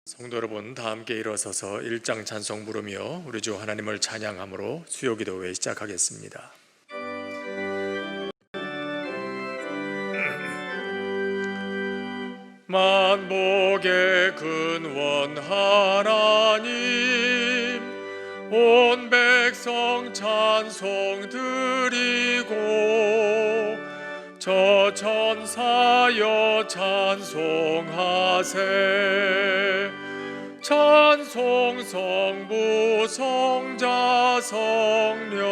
성도 여러분, 다 함께 일어서서 1장 찬송 부르며 우리 주 하나님을 찬양함으로 수요기도회 시작하겠습니다. 만복의 근원 하나님, 온 백성 찬송 드리고 저 천사여 찬송하세. 찬송 성부 성자 성령.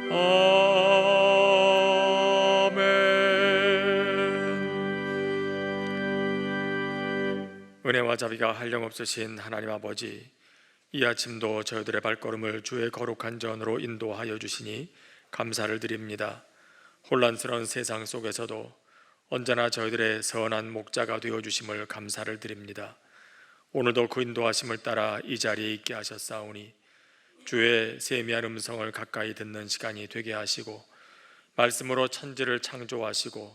아멘. 은혜와 자비가 한량없으신 하나님 아버지, 이 아침도 저희들의 발걸음을 주의 거룩한 전으로 인도하여 주시니 감사를 드립니다. 혼란스러운 세상 속에서도 언제나 저희들의 선한 목자가 되어주심을 감사를 드립니다. 오늘도 그 인도하심을 따라 이 자리에 있게 하셨사오니 주의 세미한 음성을 가까이 듣는 시간이 되게 하시고 말씀으로 천지를 창조하시고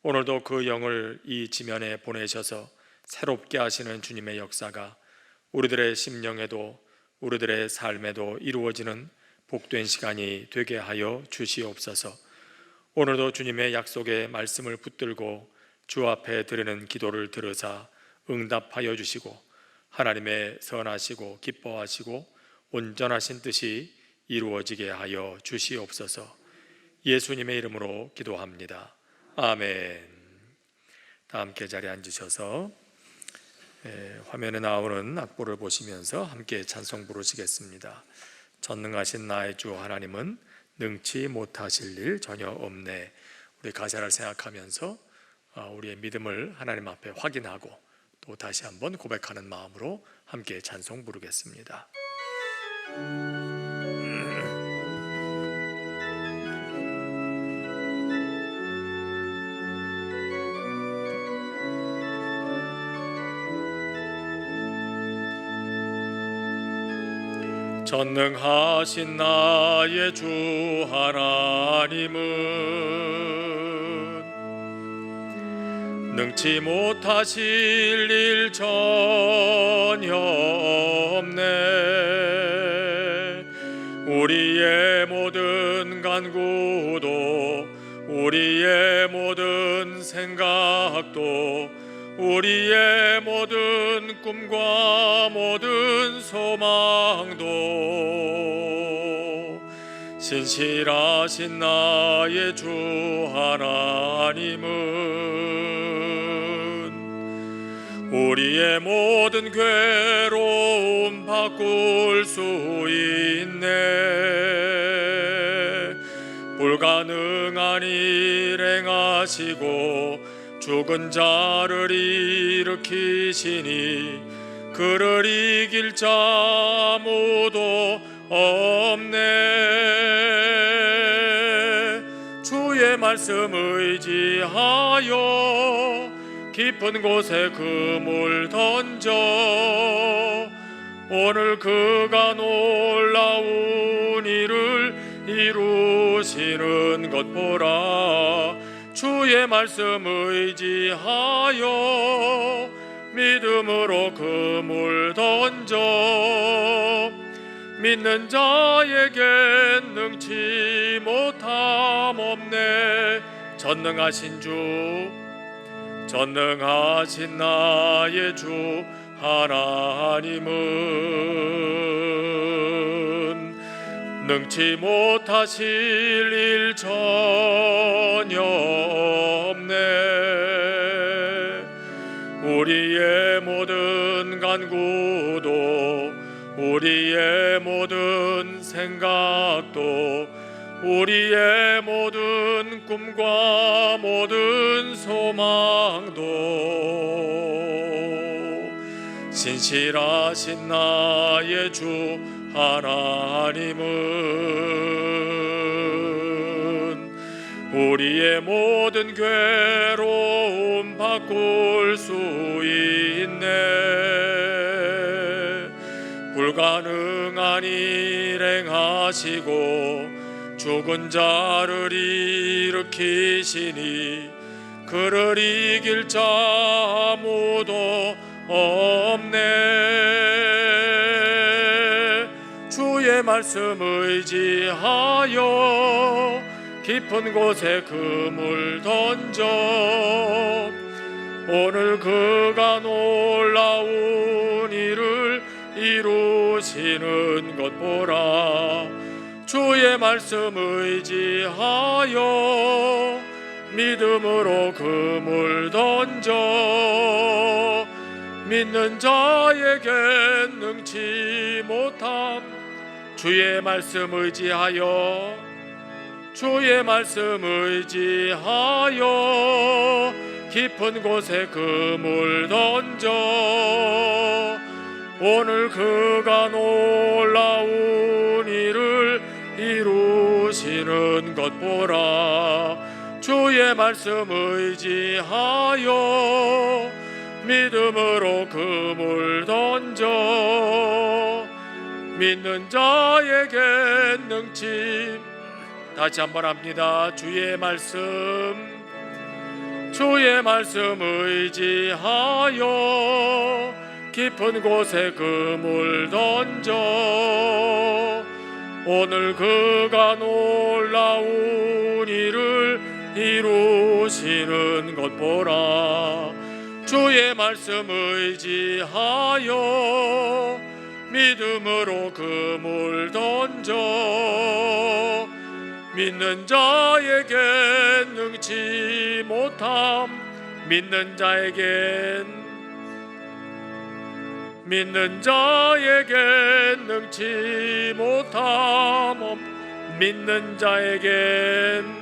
오늘도 그 영을 이 지면에 보내셔서 새롭게 하시는 주님의 역사가 우리들의 심령에도 우리들의 삶에도 이루어지는 복된 시간이 되게 하여 주시옵소서. 오늘도 주님의 약속의 말씀을 붙들고 주 앞에 드리는 기도를 들으사 응답하여 주시고 하나님의 선하시고 기뻐하시고 온전하신 뜻이 이루어지게 하여 주시옵소서. 예수님의 이름으로 기도합니다. 아멘. 다 함께 자리에 앉으셔서 화면에 나오는 악보를 보시면서 함께 찬송 부르시겠습니다. 전능하신 나의 주 하나님은 능치 못하실 일 전혀 없네. 우리 가사를 생각하면서 우리의 믿음을 하나님 앞에 확인하고 또 다시 한번 고백하는 마음으로 함께 찬송 부르겠습니다. 전능하신 나의 주 하나님은 능치 못하실 일 전혀 없네. 우리의 모든 간구도 우리의 모든 생각도 우리의 모든 꿈과 모든 소망도 신실하신 나의 주 하나님은 우리의 모든 괴로움 바꿀 수 있네. 불가능한 일 행하시고 죽은 자를 일으키시니 그를 이길 자 아무도 없네. 주의 말씀 의지하여 깊은 곳에 그물 던져 오늘 그가 놀라운 일을 이루시는 것 보라. 주의 말씀 의지하여 믿음으로 그물 던져 믿는 자에겐 능치 못함 없네. 전능하신 주, 전능하신 나의 주 하나님은 능치 못하실 일 전혀 없네. 우리의 모든 간구도 우리의 모든 생각도 우리의 모든 꿈과 모든 소망도 신실하신 나의 주 하나님은 우리의 모든 괴로움 바꿀 수 있네. 불가능한 일 행하시고 죽은 자를 일으키시니 그를 이길 자 아무도 없네. 주의 말씀 의지하여 깊은 곳에 그물 던져 오늘 그가 놀라운 일을 이루시는 것 보라. 주의 말씀 의지하여 믿음으로 그물 던져 믿는 자에겐 능치 못함. 주의 말씀 의지하여 주의 말씀 의지하여 깊은 곳에 그물 던져 오늘 그가 놀라운 일을 이루시는 것 보라. 주의 말씀 의지하여 믿음으로 그물 던져 믿는 자에겐 능치. 다시 한번 합니다. 주의 말씀 의지하여 깊은 곳에 그물 던져 오늘 그가 놀라운 일을 이루시는 것 보라. 주의 말씀 의지하여 믿음으로 그물 던져 믿는 자에겐 능치 못함. 믿는 자에겐 능치 못함. 믿는 자에겐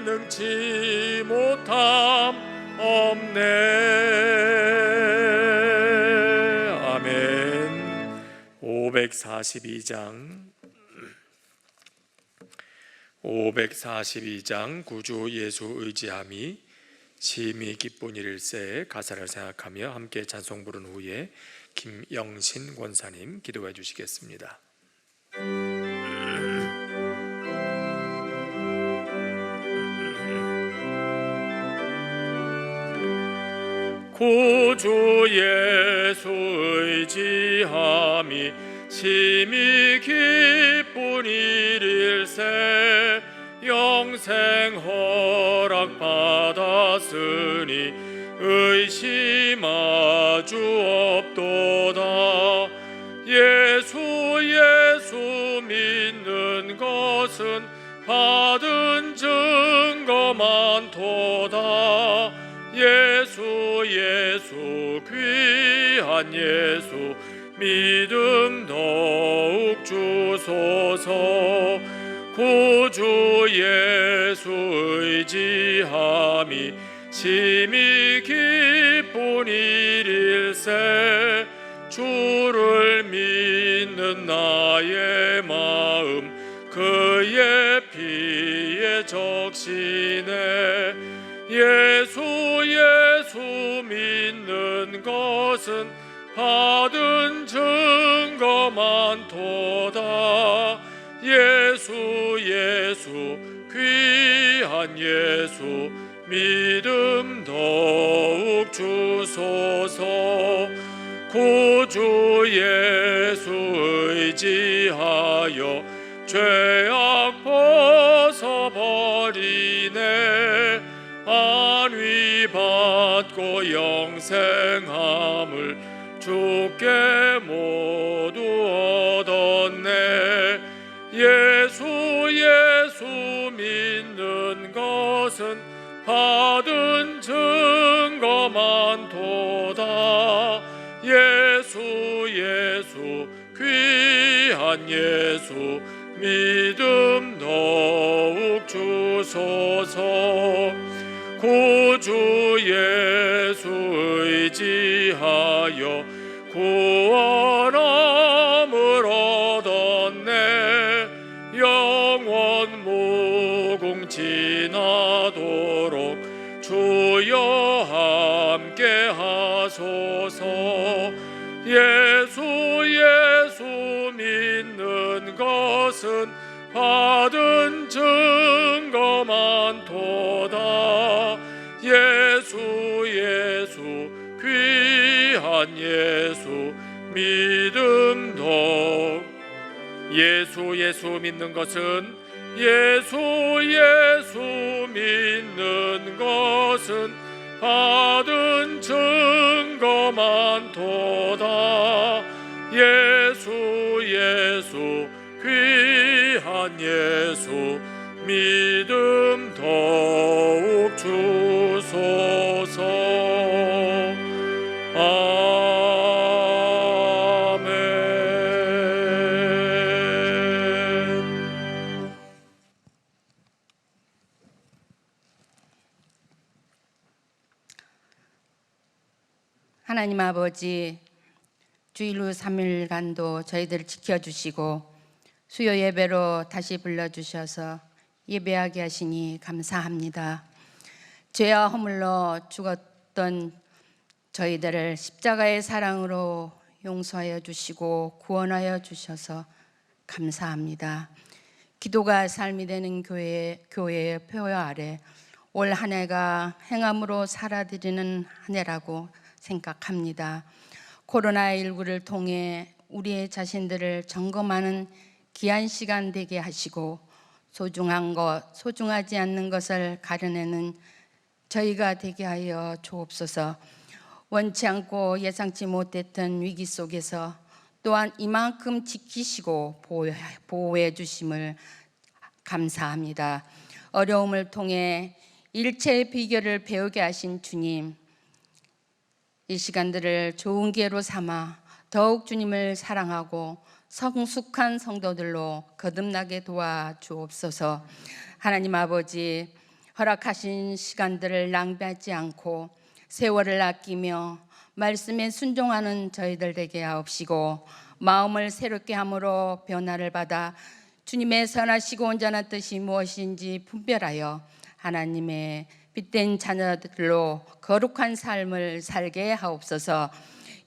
능치 못함 없네. 아멘. 542장 구주 예수 의지함이 심히 기쁜 일일세 가사를 생각하며 함께 찬송 부른 후에 김영신 권사님 기도해 주시겠습니다. 구주 예수 의지함이 심히 기쁜 일일세 영생 허락 받았으니 의심하 주 없도다. 예수 믿는 것은 받은 증거 많도다. 예수 귀한 예수 믿음 더욱 주소서. 구주 예수 의지함이 심히 기쁜 일일세 주를 믿는 나의 마음 그의 피에 적시네. 예수 믿는 것은 받은 증거 많도다. 예수 귀한 예수 믿음 더욱 주소서. 구주 예수 의지하여 죄악 벗어버리네. 안위 받고 영생함을 주께 모두 얻었네. 예수 믿는 것은 받은 증거 많도다. 예수 귀한 예수 믿음 더욱 주소서. 구주 예수 의지하여 구원함을 얻었네. 영원 무궁지나도록 주여 함께 하소서. 예수 믿는 것은 받은 증거 많도다. 예수 예수 귀한 예수 믿음도. 예수 예수 믿는 것은 예수 예수 믿는 것은 받은 증거 많도다. 예수 예수 귀한 예수 믿음 더욱 주소서. 하나님 아버지, 주일 후 3일간도 저희들을 지켜주시고 수요 예배로 다시 불러주셔서 예배하게 하시니 감사합니다. 죄와 허물로 죽었던 저희들을 십자가의 사랑으로 용서하여 주시고 구원하여 주셔서 감사합니다. 기도가 삶이 되는 교회의 표 아래 올 한 해가 행함으로 살아드리는 한 해라고 생각합니다. 코로나19를 통해 우리의 자신들을 점검하는 귀한 시간 되게 하시고 소중한 것, 소중하지 않는 것을 가려내는 저희가 되게 하여 주옵소서. 원치 않고 예상치 못했던 위기 속에서 또한 이만큼 지키시고 보호해 주심을 감사합니다. 어려움을 통해 일체의 비결을 배우게 하신 주님, 이 시간들을 좋은 기회로 삼아 더욱 주님을 사랑하고 성숙한 성도들로 거듭나게 도와주옵소서. 하나님 아버지, 허락하신 시간들을 낭비하지 않고 세월을 아끼며 말씀에 순종하는 저희들 되게 하옵시고 마음을 새롭게 함으로 변화를 받아 주님의 선하시고 온전한 뜻이 무엇인지 분별하여 하나님의 빛된 자녀들로 거룩한 삶을 살게 하옵소서.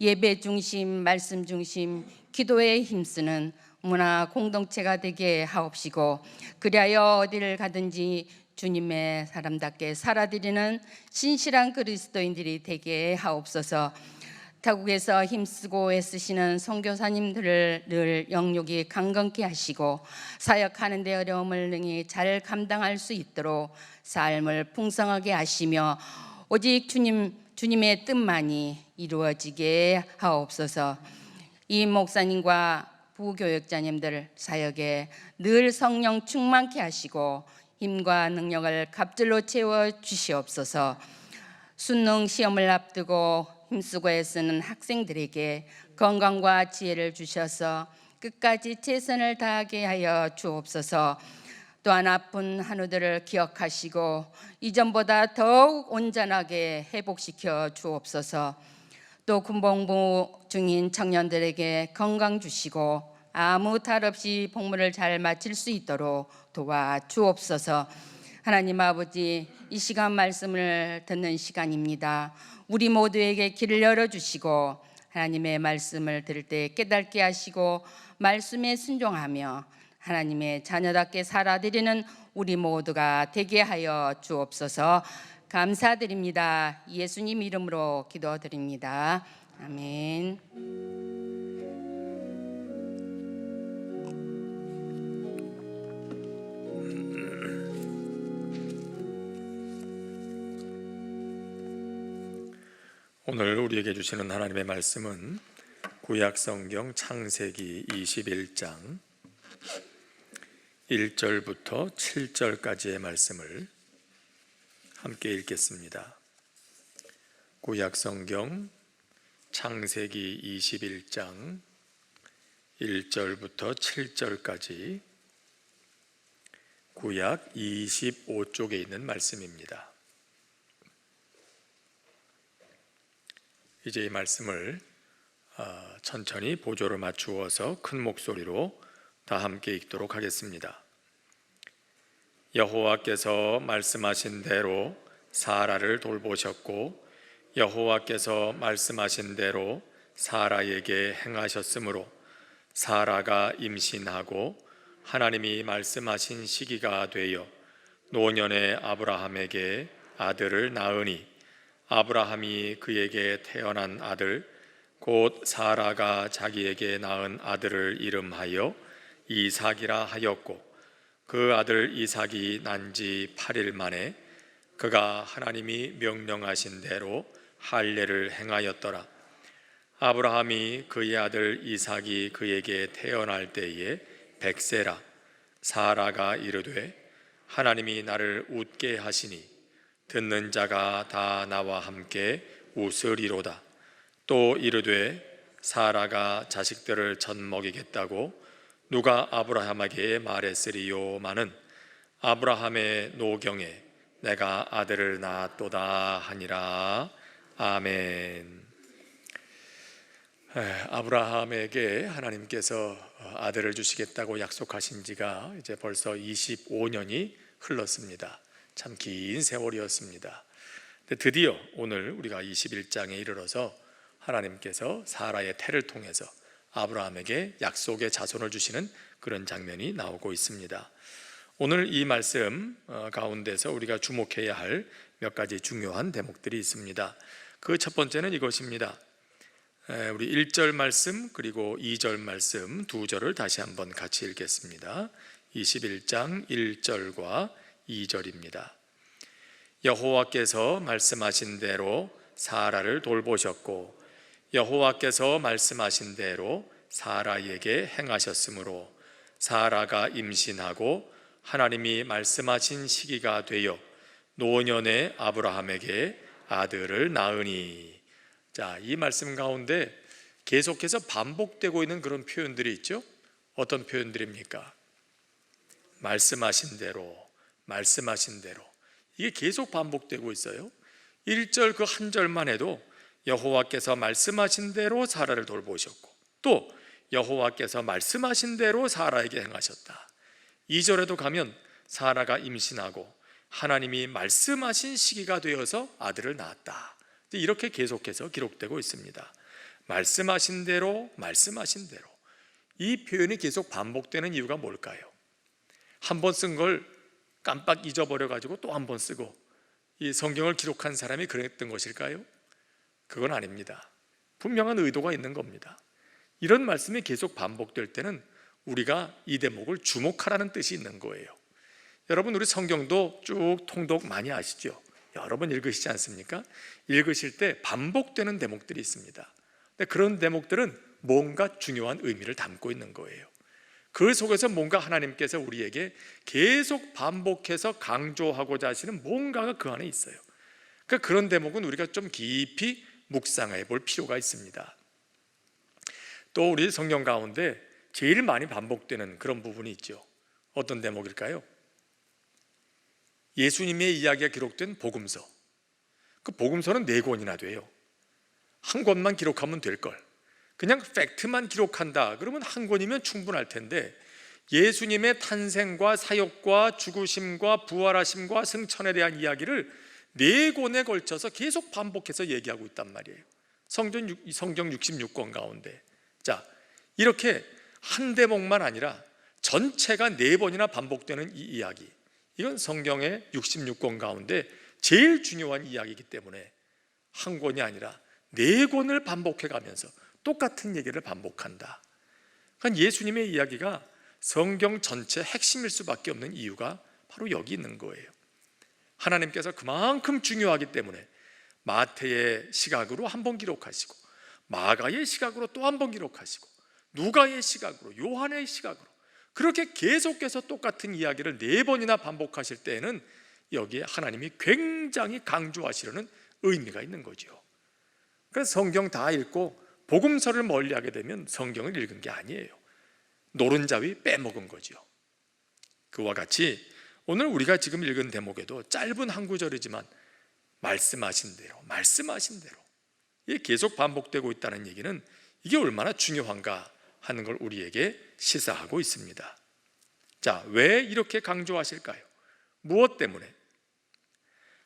예배 중심, 말씀 중심, 기도에 힘쓰는 문화 공동체가 되게 하옵시고 그리하여 어디를 가든지 주님의 사람답게 살아드리는 신실한 그리스도인들이 되게 하옵소서. 타국에서 힘쓰고 애쓰시는 선교사님들을 늘 영육이 강건케 하시고 사역하는 데 어려움을 능히 잘 감당할 수 있도록 삶을 풍성하게 하시며 오직 주님의 뜻만이 이루어지게 하옵소서. 이 목사님과 부교역자님들 사역에 늘 성령 충만케 하시고 힘과 능력을 갑절로 채워 주시옵소서. 수능 시험을 앞두고 힘쓰고 애쓰는 학생들에게 건강과 지혜를 주셔서 끝까지 최선을 다하게 하여 주옵소서. 또한 아픈 한우들을 기억하시고 이전보다 더욱 온전하게 회복시켜 주옵소서. 또 군복무 중인 청년들에게 건강 주시고 아무 탈 없이 복무를 잘 마칠 수 있도록 도와주옵소서. 하나님 아버지, 이 시간 말씀을 듣는 시간입니다. 우리 모두에게 길을 열어주시고 하나님의 말씀을 들을 때 깨닫게 하시고 말씀에 순종하며 하나님의 자녀답게 살아드리는 우리 모두가 되게 하여 주옵소서. 감사드립니다. 예수님 이름으로 기도드립니다. 아멘. 오늘 우리에게 주시는 하나님의 말씀은 구약성경 창세기 21장 1절부터 7절까지의 말씀을 함께 읽겠습니다. 구약성경 창세기 21장 1절부터 7절까지 구약 25쪽에 있는 말씀입니다. 이제 이 말씀을 천천히 보조를 맞추어서 큰 목소리로 다 함께 읽도록 하겠습니다. 여호와께서 말씀하신 대로 사라를 돌보셨고 여호와께서 말씀하신 대로 사라에게 행하셨으므로 사라가 임신하고 하나님이 말씀하신 시기가 되어 노년의 아브라함에게 아들을 낳으니 아브라함이 그에게 태어난 아들 곧 사라가 자기에게 낳은 아들을 이름하여 이삭이라 하였고 그 아들 이삭이 난 지 8일 만에 그가 하나님이 명령하신 대로 할례를 행하였더라. 아브라함이 그의 아들 이삭이 그에게 태어날 때에 100세라. 사라가 이르되 하나님이 나를 웃게 하시니 듣는 자가 다 나와 함께 웃으리로다. 또 이르되 사라가 자식들을 젖먹이겠다고 누가 아브라함에게 말했으리요마는 아브라함의 노경에 내가 아들을 낳았도다 하니라. 아멘. 아브라함에게 하나님께서 아들을 주시겠다고 약속하신 지가 이제 벌써 25년이 흘렀습니다. 참 긴 세월이었습니다. 근데 드디어 오늘 우리가 21장에 이르러서 하나님께서 사라의 태를 통해서 아브라함에게 약속의 자손을 주시는 그런 장면이 나오고 있습니다. 오늘 이 말씀 가운데서 우리가 주목해야 할 몇 가지 중요한 대목들이 있습니다. 그 첫 번째는 이것입니다. 우리 1절 말씀 그리고 2절 말씀 두 절을 다시 한번 같이 읽겠습니다. 21장 1절과 2절입니다. 여호와께서 말씀하신 대로 사라를 돌보셨고 여호와께서 말씀하신 대로 사라에게 행하셨으므로 사라가 임신하고 하나님이 말씀하신 시기가 되어 노년의 아브라함에게 아들을 낳으니. 자, 이 말씀 가운데 계속해서 반복되고 있는 그런 표현들이 있죠. 어떤 표현들입니까? 말씀하신 대로, 말씀하신 대로. 이게 계속 반복되고 있어요. 1절 그 한 절만 해도 여호와께서 말씀하신 대로 사라를 돌보셨고 또 여호와께서 말씀하신 대로 사라에게 행하셨다. 2절에도 가면 사라가 임신하고 하나님이 말씀하신 시기가 되어서 아들을 낳았다. 이렇게 계속해서 기록되고 있습니다. 말씀하신 대로, 말씀하신 대로. 이 표현이 계속 반복되는 이유가 뭘까요? 한 번 쓴 걸 깜빡 잊어버려가지고 또 한 번 쓰고 이 성경을 기록한 사람이 그랬던 것일까요? 그건 아닙니다. 분명한 의도가 있는 겁니다. 이런 말씀이 계속 반복될 때는 우리가 이 대목을 주목하라는 뜻이 있는 거예요. 여러분, 우리 성경도 쭉 통독 많이 아시죠? 여러 번 읽으시지 않습니까? 읽으실 때 반복되는 대목들이 있습니다. 근데 그런 대목들은 뭔가 중요한 의미를 담고 있는 거예요. 그 속에서 뭔가 하나님께서 우리에게 계속 반복해서 강조하고자 하시는 뭔가가 그 안에 있어요. 그러니까 그런 대목은 우리가 좀 깊이 묵상해 볼 필요가 있습니다. 또 우리 성경 가운데 제일 많이 반복되는 그런 부분이 있죠. 어떤 대목일까요? 예수님의 이야기가 기록된 복음서. 그 복음서는 4권이나 돼요. 한 권만 기록하면 될 걸. 그냥 팩트만 기록한다 그러면 한 권이면 충분할 텐데 예수님의 탄생과 사역과 죽으심과 부활하심과 승천에 대한 이야기를 4권에 걸쳐서 계속 반복해서 얘기하고 있단 말이에요. 성경 66권 가운데. 자, 이렇게 한 대목만 아니라 전체가 4번이나 반복되는 이 이야기, 이건 성경의 66권 가운데 제일 중요한 이야기이기 때문에 한 권이 아니라 4권을 반복해가면서 똑같은 얘기를 반복한다. 그러니까 예수님의 이야기가 성경 전체 핵심일 수밖에 없는 이유가 바로 여기 있는 거예요. 하나님께서 그만큼 중요하기 때문에 마태의 시각으로 한 번 기록하시고 마가의 시각으로 또 한 번 기록하시고 누가의 시각으로 요한의 시각으로 그렇게 계속해서 똑같은 이야기를 4번이나 반복하실 때에는 여기에 하나님이 굉장히 강조하시려는 의미가 있는 거죠. 그래서 성경 다 읽고 복음서를 멀리하게 되면 성경을 읽은 게 아니에요. 노른자위 빼먹은 거죠. 그와 같이 오늘 우리가 지금 읽은 대목에도 짧은 한 구절이지만 말씀하신 대로 이게 계속 반복되고 있다는 얘기는 이게 얼마나 중요한가 하는 걸 우리에게 시사하고 있습니다. 자, 왜 이렇게 강조하실까요? 무엇 때문에?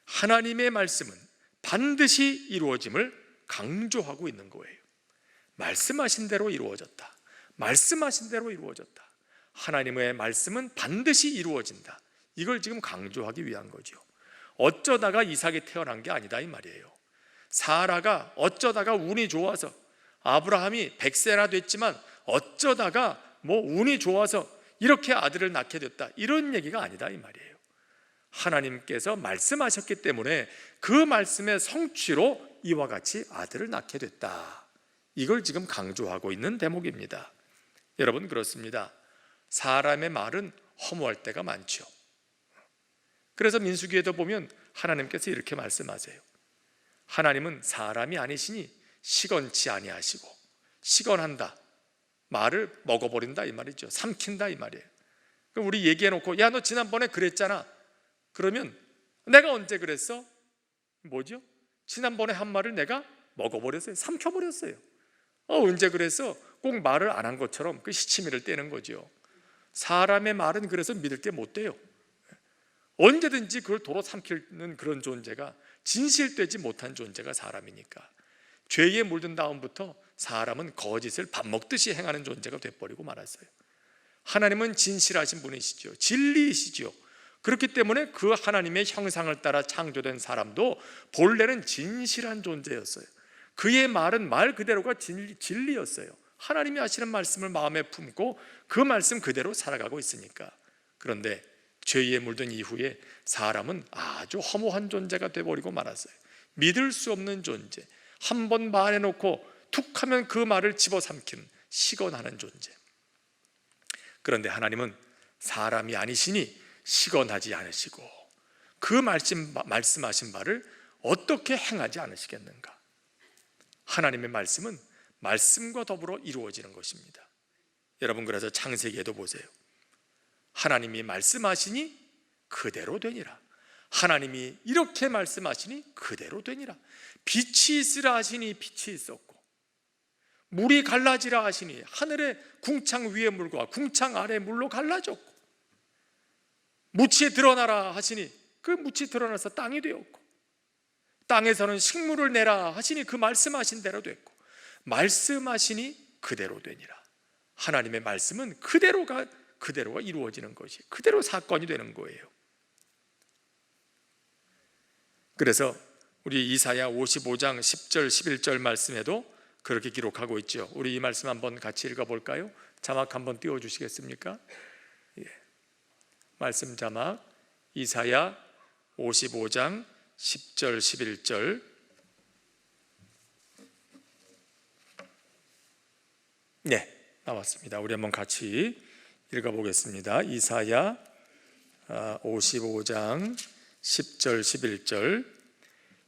하나님의 말씀은 반드시 이루어짐을 강조하고 있는 거예요. 말씀하신 대로 이루어졌다. 말씀하신 대로 이루어졌다. 하나님의 말씀은 반드시 이루어진다. 이걸 지금 강조하기 위한 거죠. 어쩌다가 이삭이 태어난 게 아니다 이 말이에요. 사라가 어쩌다가 운이 좋아서, 아브라함이 100세나 됐지만 어쩌다가 운이 좋아서 이렇게 아들을 낳게 됐다, 이런 얘기가 아니다 이 말이에요. 하나님께서 말씀하셨기 때문에 그 말씀의 성취로 이와 같이 아들을 낳게 됐다, 이걸 지금 강조하고 있는 대목입니다. 여러분, 그렇습니다. 사람의 말은 허무할 때가 많죠. 그래서 민수기에도 보면 하나님께서 이렇게 말씀하세요. 하나님은 사람이 아니시니 시건치 아니하시고, 시건한다, 말을 먹어버린다 이 말이죠. 삼킨다 이 말이에요. 우리 얘기해놓고 야, 너 지난번에 그랬잖아, 그러면 내가 언제 그랬어? 뭐죠? 지난번에 한 말을 내가 먹어버렸어요. 삼켜버렸어요. 언제 그랬어? 꼭 말을 안 한 것처럼 그 시치미를 떼는 거죠. 사람의 말은 그래서 믿을 게 못 돼요. 언제든지 그걸 도로 삼키는 그런 존재가, 진실되지 못한 존재가 사람이니까. 죄에 물든 다음부터 사람은 거짓을 밥 먹듯이 행하는 존재가 돼버리고 말았어요. 하나님은 진실하신 분이시죠. 진리이시죠. 그렇기 때문에 그 하나님의 형상을 따라 창조된 사람도 본래는 진실한 존재였어요. 그의 말은 말 그대로가 진리였어요. 하나님이 하시는 말씀을 마음에 품고 그 말씀 그대로 살아가고 있으니까. 그런데 죄에 물든 이후에 사람은 아주 허무한 존재가 돼버리고 말았어요. 믿을 수 없는 존재, 한 번 말해놓고 툭 하면 그 말을 집어삼킨 시건하는 존재. 그런데 하나님은 사람이 아니시니 시건하지 않으시고 그 말씀하신 바를 어떻게 행하지 않으시겠는가? 하나님의 말씀은 말씀과 더불어 이루어지는 것입니다. 여러분, 그래서 창세기에도 보세요. 하나님이 말씀하시니 그대로 되니라. 하나님이 이렇게 말씀하시니 그대로 되니라. 빛이 있으라 하시니 빛이 있었고, 물이 갈라지라 하시니 하늘의 궁창 위의 물과 궁창 아래 물로 갈라졌고, 묻이 드러나라 하시니 그 묻이 드러나서 땅이 되었고, 땅에서는 식물을 내라 하시니 그 말씀하신 대로 됐고, 말씀하시니 그대로 되니라. 하나님의 말씀은 그대로가 이루어지는 것이, 그대로 사건이 되는 거예요. 그래서 우리 이사야 55장 10절 11절 말씀에도 그렇게 기록하고 있죠. 우리 이 말씀 한번 같이 읽어볼까요? 자막 한번 띄워주시겠습니까? 예. 말씀 자막, 이사야 55장 10절 11절. 네, 나왔습니다. 우리 한번 같이 읽어보겠습니다. 이사야 55장 10절 11절.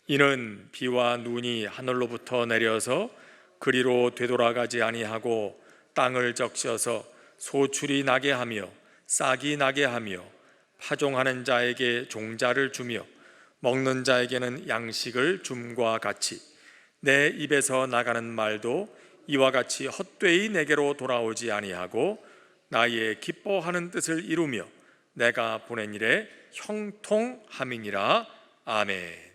이는 비와 눈이 하늘로부터 내려서 그리로 되돌아가지 아니하고 땅을 적셔서 소출이 나게 하며 싹이 나게 하며 파종하는 자에게 종자를 주며 먹는 자에게는 양식을 줌과 같이 내 입에서 나가는 말도 이와 같이 헛되이 내게로 돌아오지 아니하고 나의 기뻐하는 뜻을 이루며 내가 보낸 일에 형통함이니라. 아멘.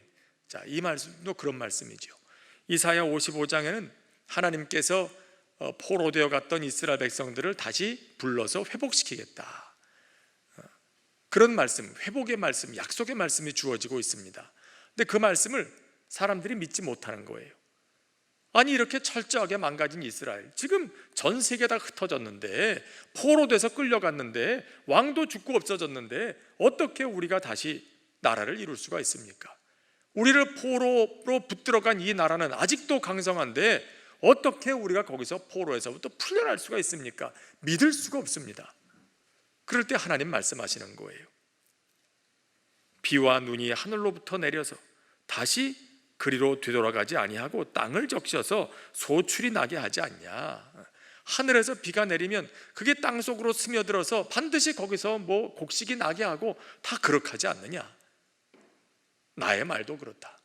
자, 이 말씀도 그런 말씀이죠. 이사야 55장에는 하나님께서 포로되어 갔던 이스라엘 백성들을 다시 불러서 회복시키겠다, 그런 말씀, 회복의 말씀, 약속의 말씀이 주어지고 있습니다. 근데 그 말씀을 사람들이 믿지 못하는 거예요. 아니, 이렇게 철저하게 망가진 이스라엘, 지금 전 세계 다 흩어졌는데, 포로돼서 끌려갔는데, 왕도 죽고 없어졌는데 어떻게 우리가 다시 나라를 이룰 수가 있습니까? 우리를 포로로 붙들어간 이 나라는 아직도 강성한데 어떻게 우리가 거기서 포로에서부터 풀려날 수가 있습니까? 믿을 수가 없습니다. 그럴 때 하나님 말씀하시는 거예요. 비와 눈이 하늘로부터 내려서 다시 그리로 되돌아가지 아니하고 땅을 적셔서 소출이 나게 하지 않냐. 하늘에서 비가 내리면 그게 땅 속으로 스며들어서 반드시 거기서 곡식이 나게 하고 다 그렇게 하지 않느냐. 나의 말도 그렇다.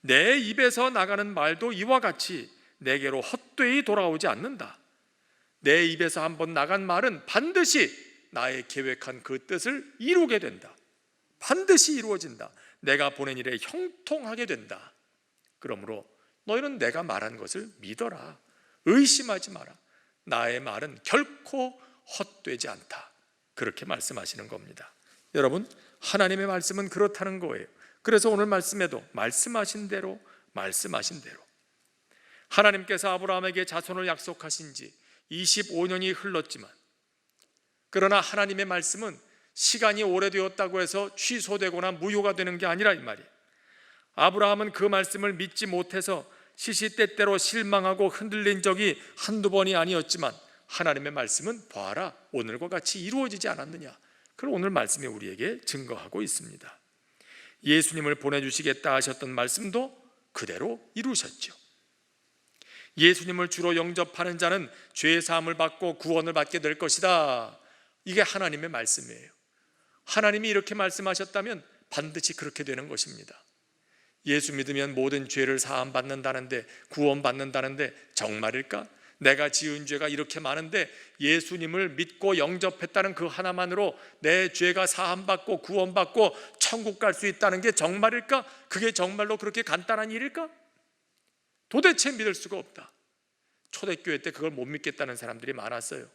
내 입에서 나가는 말도 이와 같이 내게로 헛되이 돌아오지 않는다. 내 입에서 한번 나간 말은 반드시 나의 계획한 그 뜻을 이루게 된다. 반드시 이루어진다. 내가 보낸 일에 형통하게 된다. 그러므로 너희는 내가 말한 것을 믿어라. 의심하지 마라. 나의 말은 결코 헛되지 않다. 그렇게 말씀하시는 겁니다. 여러분, 하나님의 말씀은 그렇다는 거예요. 그래서 오늘 말씀에도 말씀하신 대로 하나님께서 아브라함에게 자손을 약속하신 지 25년이 흘렀지만, 그러나 하나님의 말씀은 시간이 오래되었다고 해서 취소되거나 무효가 되는 게 아니라 이 말이에요. 아브라함은 그 말씀을 믿지 못해서 시시때때로 실망하고 흔들린 적이 한두 번이 아니었지만, 하나님의 말씀은 봐라, 오늘과 같이 이루어지지 않았느냐. 그걸 오늘 말씀이 우리에게 증거하고 있습니다. 예수님을 보내주시겠다 하셨던 말씀도 그대로 이루셨죠. 예수님을 주로 영접하는 자는 죄 사함을 받고 구원을 받게 될 것이다. 이게 하나님의 말씀이에요. 하나님이 이렇게 말씀하셨다면 반드시 그렇게 되는 것입니다. 예수 믿으면 모든 죄를 사함 받는다는데, 구원 받는다는데 정말일까? 내가 지은 죄가 이렇게 많은데 예수님을 믿고 영접했다는 그 하나만으로 내 죄가 사함 받고 구원 받고 천국 갈 수 있다는 게 정말일까? 그게 정말로 그렇게 간단한 일일까? 도대체 믿을 수가 없다. 초대교회 때 그걸 못 믿겠다는 사람들이 많았어요.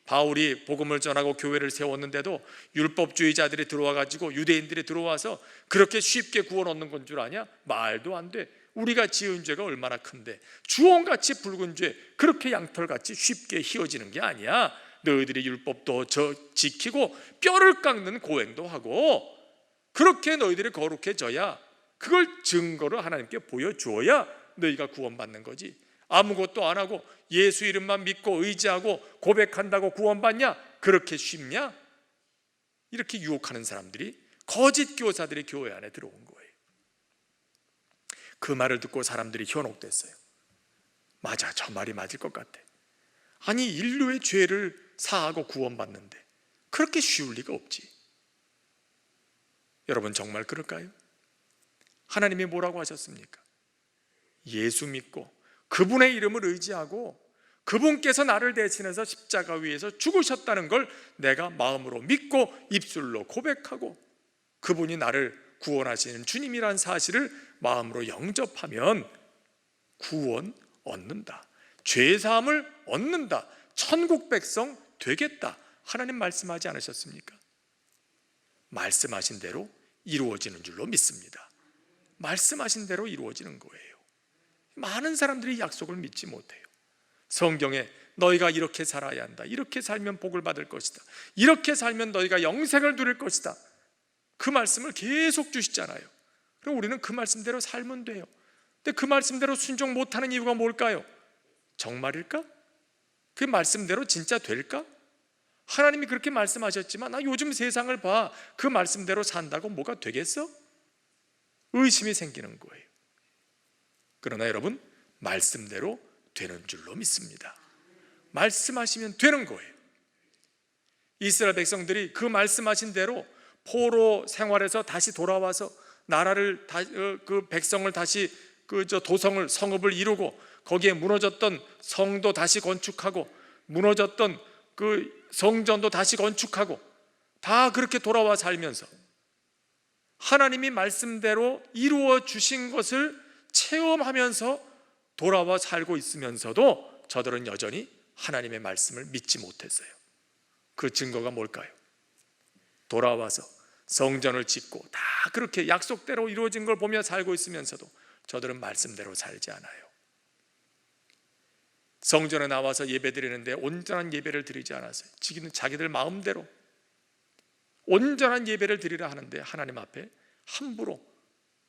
바울이 복음을 전하고 교회를 세웠는데도 율법주의자들이 들어와가지고, 유대인들이 들어와서 그렇게 쉽게 구원 얻는 건 줄 아냐? 말도 안 돼. 우리가 지은 죄가 얼마나 큰데 주홍같이 붉은 죄 그렇게 양털같이 쉽게 휘어지는 게 아니야. 너희들이 율법도 지키고 뼈를 깎는 고행도 하고 그렇게 너희들이 거룩해져야, 그걸 증거로 하나님께 보여주어야 너희가 구원받는 거지. 아무것도 안 하고 예수 이름만 믿고 의지하고 고백한다고 구원받냐? 그렇게 쉽냐? 이렇게 유혹하는 사람들이, 거짓 교사들이 교회 안에 들어온 거예요. 그 말을 듣고 사람들이 현혹됐어요. 맞아, 저 말이 맞을 것 같아. 아니, 인류의 죄를 사하고 구원받는데 그렇게 쉬울 리가 없지. 여러분, 정말 그럴까요? 하나님이 뭐라고 하셨습니까? 예수 믿고 그분의 이름을 의지하고 그분께서 나를 대신해서 십자가 위에서 죽으셨다는 걸 내가 마음으로 믿고 입술로 고백하고 그분이 나를 구원하시는 주님이란 사실을 마음으로 영접하면 구원 얻는다, 죄사함을 얻는다, 천국 백성 되겠다. 하나님 말씀하지 않으셨습니까? 말씀하신 대로 이루어지는 줄로 믿습니다. 말씀하신 대로 이루어지는 거예요. 많은 사람들이 약속을 믿지 못해요. 성경에 너희가 이렇게 살아야 한다, 이렇게 살면 복을 받을 것이다, 이렇게 살면 너희가 영생을 누릴 것이다, 그 말씀을 계속 주시잖아요. 그럼 우리는 그 말씀대로 살면 돼요. 근데 그 말씀대로 순종 못하는 이유가 뭘까요? 정말일까? 그 말씀대로 진짜 될까? 하나님이 그렇게 말씀하셨지만 나 요즘 세상을 봐, 그 말씀대로 산다고 뭐가 되겠어? 의심이 생기는 거예요. 그러나 여러분, 말씀대로 되는 줄로 믿습니다. 말씀하시면 되는 거예요. 이스라엘 백성들이 그 말씀하신 대로 포로 생활에서 다시 돌아와서 나라를 그 백성을 다시 도성을, 성읍을 이루고 거기에 무너졌던 성도 다시 건축하고 무너졌던 그 성전도 다시 건축하고 다 그렇게 돌아와 살면서 하나님이 말씀대로 이루어 주신 것을 체험하면서 돌아와 살고 있으면서도 저들은 여전히 하나님의 말씀을 믿지 못했어요. 그 증거가 뭘까요? 돌아와서 성전을 짓고 다 그렇게 약속대로 이루어진 걸 보며 살고 있으면서도 저들은 말씀대로 살지 않아요. 성전에 나와서 예배 드리는데 온전한 예배를 드리지 않았어요. 자기들 마음대로 온전한 예배를 드리라 하는데 하나님 앞에 함부로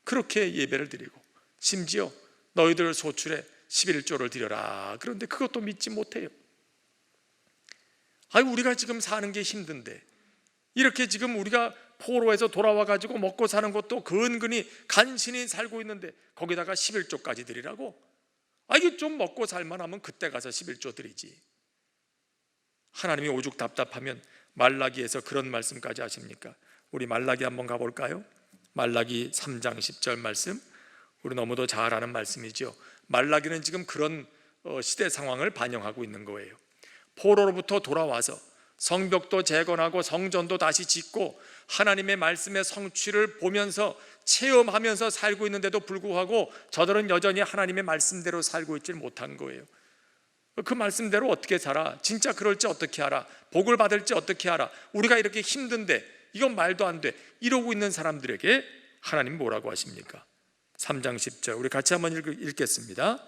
그렇게 예배를 드리고, 심지어 너희들 소출에 11조를 드려라, 그런데 그것도 믿지 못해요. 아니, 우리가 지금 사는 게 힘든데 이렇게 지금 우리가 포로에서 돌아와 가지고 먹고 사는 것도 근근히 간신히 살고 있는데 거기다가 11조까지 드리라고? 아, 이게 좀 먹고 살만하면 그때 가서 11조 드리지. 하나님이 오죽 답답하면 말라기에서 그런 말씀까지 하십니까? 우리 말라기 한번 가볼까요? 말라기 3장 10절 말씀, 우리 너무도 잘 아는 말씀이죠. 말라기는 지금 그런 시대 상황을 반영하고 있는 거예요. 포로로부터 돌아와서 성벽도 재건하고 성전도 다시 짓고 하나님의 말씀의 성취를 보면서 체험하면서 살고 있는데도 불구하고 저들은 여전히 하나님의 말씀대로 살고 있지 못한 거예요. 그 말씀대로 어떻게 살아? 진짜 그럴지 어떻게 알아? 복을 받을지 어떻게 알아? 우리가 이렇게 힘든데 이건 말도 안 돼, 이러고 있는 사람들에게 하나님 뭐라고 하십니까? 3장 10절 우리 같이 한번 읽겠습니다.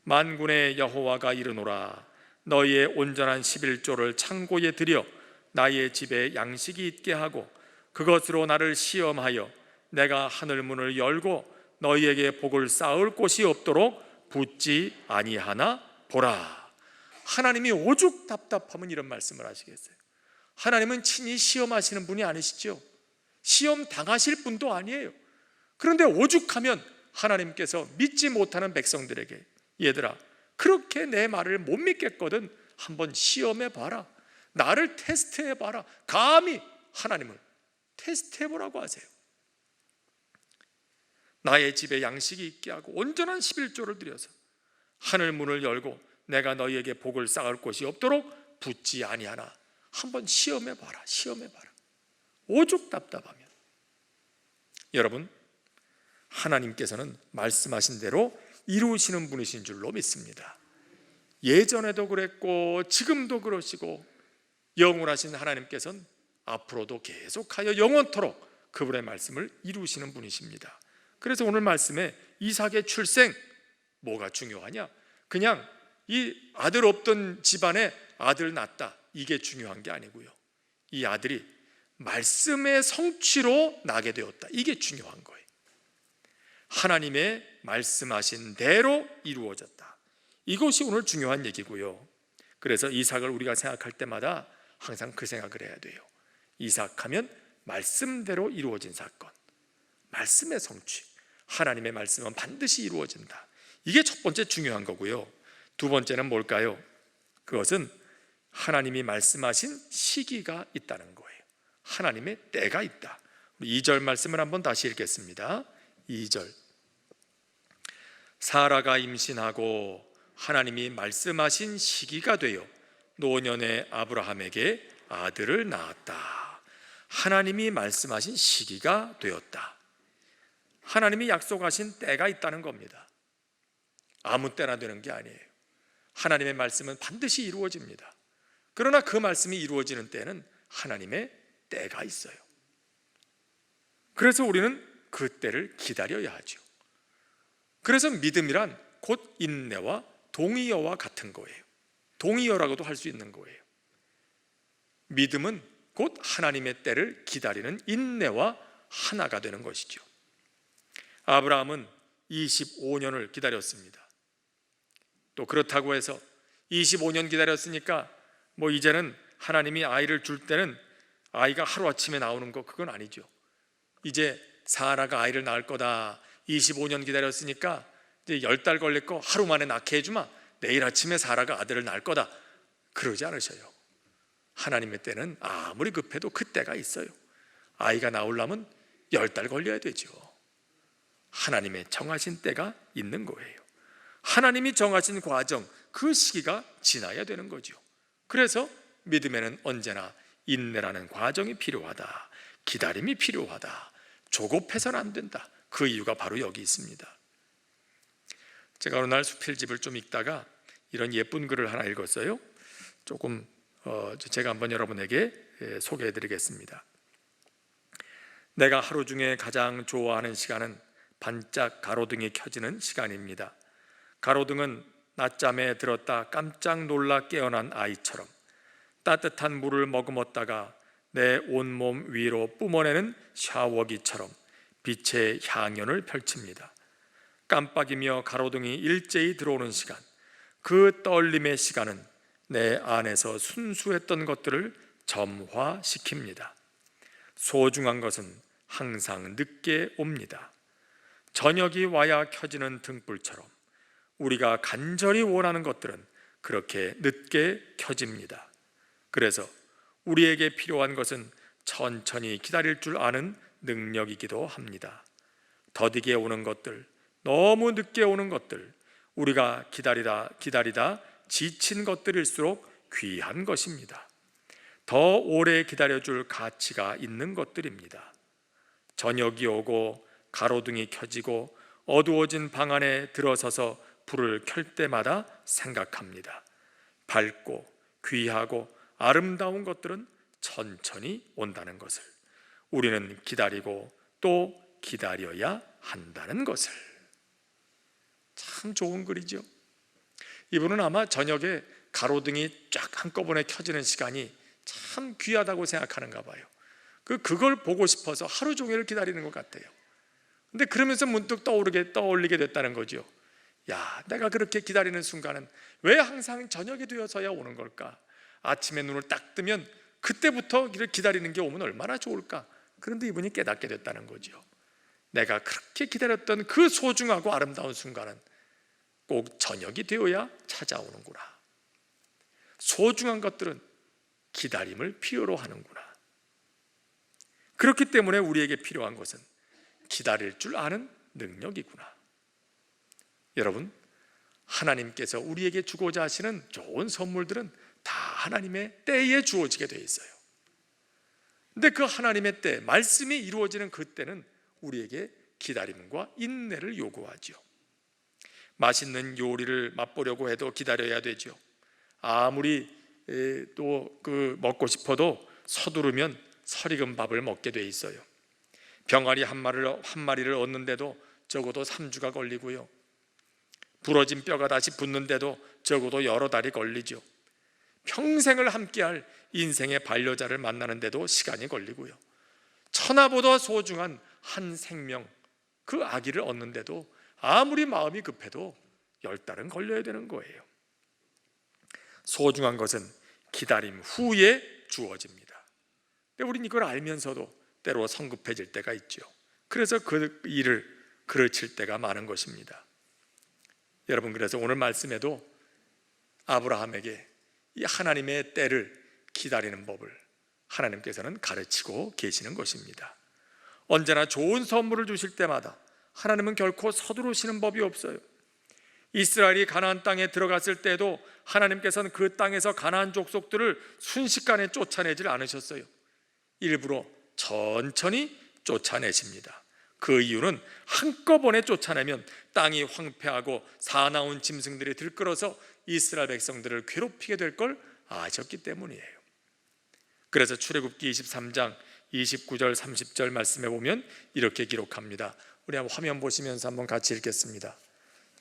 만군의 여호와가 이르노라, 너희의 온전한 11조를 창고에 들여 나의 집에 양식이 있게 하고 그것으로 나를 시험하여 내가 하늘 문을 열고 너희에게 복을 쌓을 곳이 없도록 붙지 아니하나 보라. 하나님이 오죽 답답하면 이런 말씀을 하시겠어요? 하나님은 친히 시험하시는 분이 아니시죠. 시험 당하실 분도 아니에요. 그런데 오죽하면 하나님께서 믿지 못하는 백성들에게, 얘들아, 그렇게 내 말을 못 믿겠거든 한번 시험해 봐라, 나를 테스트해 봐라, 감히 하나님을 테스트해 보라고 하세요. 나의 집에 양식이 있게 하고 온전한 11조를 들여서 하늘 문을 열고 내가 너희에게 복을 쌓을 곳이 없도록 붙지 아니하나 한번 시험해 봐라, 시험해 봐라. 오죽 답답하면. 여러분, 하나님께서는 말씀하신 대로 이루시는 분이신 줄로 믿습니다. 예전에도 그랬고 지금도 그러시고 영원하신 하나님께서는 앞으로도 계속하여 영원토록 그분의 말씀을 이루시는 분이십니다. 그래서 오늘 말씀에 이삭의 출생, 뭐가 중요하냐? 그냥 이 아들 없던 집안에 아들 낳았다, 이게 중요한 게 아니고요, 이 아들이 말씀의 성취로 나게 되었다, 이게 중요한 거예요. 하나님의 말씀하신 대로 이루어졌다, 이것이 오늘 중요한 얘기고요. 그래서 이삭을 우리가 생각할 때마다 항상 그 생각을 해야 돼요. 이삭하면 말씀대로 이루어진 사건, 말씀의 성취, 하나님의 말씀은 반드시 이루어진다, 이게 첫 번째 중요한 거고요. 두 번째는 뭘까요? 그것은 하나님이 말씀하신 시기가 있다는 거예요. 하나님의 때가 있다. 2절 말씀을 한번 다시 읽겠습니다. 2절, 사라가 임신하고 하나님이 말씀하신 시기가 되어 노년의 아브라함에게 아들을 낳았다. 하나님이 말씀하신 시기가 되었다. 하나님이 약속하신 때가 있다는 겁니다. 아무 때나 되는 게 아니에요. 하나님의 말씀은 반드시 이루어집니다. 그러나 그 말씀이 이루어지는 때는 하나님의 때가 있어요. 그래서 우리는 그 때를 기다려야 하죠. 그래서 믿음이란 곧 인내와 동의어와 같은 거예요. 동의어라고도 할 수 있는 거예요. 믿음은 곧 하나님의 때를 기다리는 인내와 하나가 되는 것이죠. 아브라함은 25년을 기다렸습니다. 또 그렇다고 해서 25년 기다렸으니까 뭐 이제는 하나님이 아이를 줄 때는 아이가 하루아침에 나오는 거, 그건 아니죠. 이제 사라가 아이를 낳을 거다, 25년 기다렸으니까 이제 10달 걸릴 거 하루 만에 낳게 해주마, 내일 아침에 사라가 아들을 낳을 거다, 그러지 않으셔요. 하나님의 때는 아무리 급해도 그 때가 있어요. 아이가 나오려면 10달 걸려야 되죠. 하나님의 정하신 때가 있는 거예요. 하나님이 정하신 과정, 그 시기가 지나야 되는 거죠. 그래서 믿음에는 언제나 인내라는 과정이 필요하다, 기다림이 필요하다, 조급해서는 안 된다. 그 이유가 바로 여기 있습니다. 제가 어느 날 수필집을 좀 읽다가 이런 예쁜 글을 하나 읽었어요. 조금 제가 한번 여러분에게 소개해 드리겠습니다. 내가 하루 중에 가장 좋아하는 시간은 반짝 가로등이 켜지는 시간입니다. 가로등은 낮잠에 들었다 깜짝 놀라 깨어난 아이처럼 따뜻한 물을 머금었다가 내 온몸 위로 뿜어내는 샤워기처럼 빛의 향연을 펼칩니다. 깜빡이며 가로등이 일제히 들어오는 시간, 그 떨림의 시간은 내 안에서 순수했던 것들을 점화시킵니다. 소중한 것은 항상 늦게 옵니다. 저녁이 와야 켜지는 등불처럼 우리가 간절히 원하는 것들은 그렇게 늦게 켜집니다. 그래서 우리에게 필요한 것은 천천히 기다릴 줄 아는 능력이기도 합니다. 더디게 오는 것들, 너무 늦게 오는 것들, 우리가 기다리다 지친 것들일수록 귀한 것입니다. 더 오래 기다려줄 가치가 있는 것들입니다. 저녁이 오고 가로등이 켜지고 어두워진 방 안에 들어서서 불을 켤 때마다 생각합니다. 밝고 귀하고 아름다운 것들은 천천히 온다는 것을. 우리는 기다리고 또 기다려야 한다는 것을. 참 좋은 글이죠. 이분은 아마 저녁에 가로등이 쫙 한꺼번에 켜지는 시간이 참 귀하다고 생각하는가 봐요. 그걸 보고 싶어서 하루 종일 기다리는 것 같아요. 근데 그러면서 문득 떠올리게 됐다는 거죠. 야, 내가 그렇게 기다리는 순간은 왜 항상 저녁이 되어서야 오는 걸까? 아침에 눈을 딱 뜨면 그때부터 기다리는 게 오면 얼마나 좋을까? 그런데 이분이 깨닫게 됐다는 거죠. 내가 그렇게 기다렸던 그 소중하고 아름다운 순간은 꼭 저녁이 되어야 찾아오는구나. 소중한 것들은 기다림을 필요로 하는구나. 그렇기 때문에 우리에게 필요한 것은 기다릴 줄 아는 능력이구나. 여러분, 하나님께서 우리에게 주고자 하시는 좋은 선물들은 다 하나님의 때에 주어지게 되어 있어요. 근데 그 하나님의 때, 말씀이 이루어지는 그 때는 우리에게 기다림과 인내를 요구하죠. 맛있는 요리를 맛보려고 해도 기다려야 되죠. 아무리 또 먹고 싶어도 서두르면 설익은 밥을 먹게 돼 있어요. 병아리 한 마리를 얻는데도 적어도 3주가 걸리고요. 부러진 뼈가 다시 붙는데도 적어도 여러 달이 걸리죠. 평생을 함께할 인생의 반려자를 만나는데도 시간이 걸리고요. 천하보다 소중한 한 생명, 그 아기를 얻는데도 아무리 마음이 급해도 10달은 걸려야 되는 거예요. 소중한 것은 기다림 후에 주어집니다. 근데 우린 이걸 알면서도 때로 성급해질 때가 있죠. 그래서 그 일을 그르칠 때가 많은 것입니다. 여러분, 그래서 오늘 말씀에도 아브라함에게 이 하나님의 때를 기다리는 법을 하나님께서는 가르치고 계시는 것입니다. 언제나 좋은 선물을 주실 때마다 하나님은 결코 서두르시는 법이 없어요. 이스라엘이 가나안 땅에 들어갔을 때도 하나님께서는 그 땅에서 가나안 족속들을 순식간에 쫓아내질 않으셨어요. 일부러 천천히 쫓아내십니다. 그 이유는 한꺼번에 쫓아내면 땅이 황폐하고 사나운 짐승들이 들끓어서 이스라엘 백성들을 괴롭히게 될 걸 아셨기 때문이에요. 그래서 출애굽기 23장 29절 30절 말씀에 보면 이렇게 기록합니다. 우리 한번 화면 보시면서 한번 같이 읽겠습니다.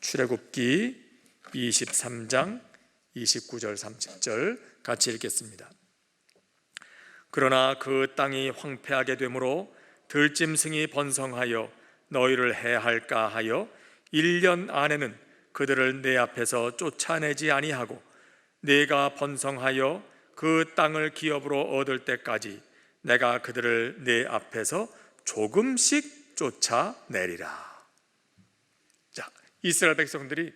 출애굽기 23장 29절 30절 같이 읽겠습니다. 그러나 그 땅이 황폐하게 되므로 들짐승이 번성하여 너희를 해할까 하여 1년 안에는 그들을 내 앞에서 쫓아내지 아니하고 내가 번성하여 그 땅을 기업으로 얻을 때까지 내가 그들을 내 앞에서 조금씩 쫓아내리라. 자, 이스라엘 백성들이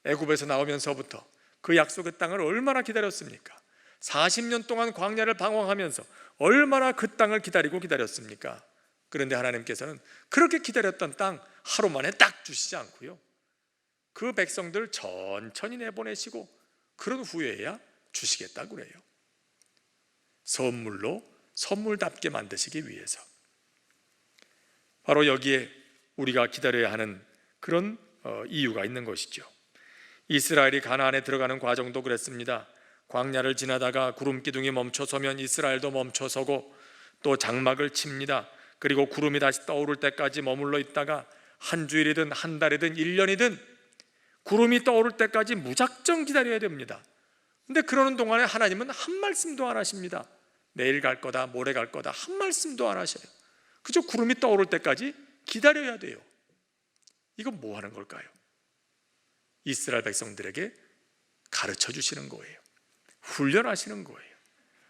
애굽에서 나오면서부터 그 약속의 땅을 얼마나 기다렸습니까? 40년 동안 광야를 방황하면서 얼마나 그 땅을 기다렸습니까? 그런데 하나님께서는 그렇게 기다렸던 땅 하루 만에 딱 주시지 않고요, 그 백성들 천천히 내보내시고 그런 후에야 주시겠다고 그래요. 선물답게 만드시기 위해서. 바로 여기에 우리가 기다려야 하는 그런 이유가 있는 것이죠. 이스라엘이 가나안에 들어가는 과정도 그랬습니다. 광야를 지나다가 구름 기둥이 멈춰서면 이스라엘도 멈춰서고 또 장막을 칩니다. 그리고 구름이 다시 떠오를 때까지 머물러 있다가 한 주일이든 한 달이든 1년이든 구름이 떠오를 때까지 무작정 기다려야 됩니다. 근데 그러는 동안에 하나님은 한 말씀도 안 하십니다. 내일 갈 거다, 모레 갈 거다, 한 말씀도 안 하셔요. 그저 구름이 떠오를 때까지 기다려야 돼요. 이건 뭐 하는 걸까요? 이스라엘 백성들에게 가르쳐 주시는 거예요. 훈련하시는 거예요.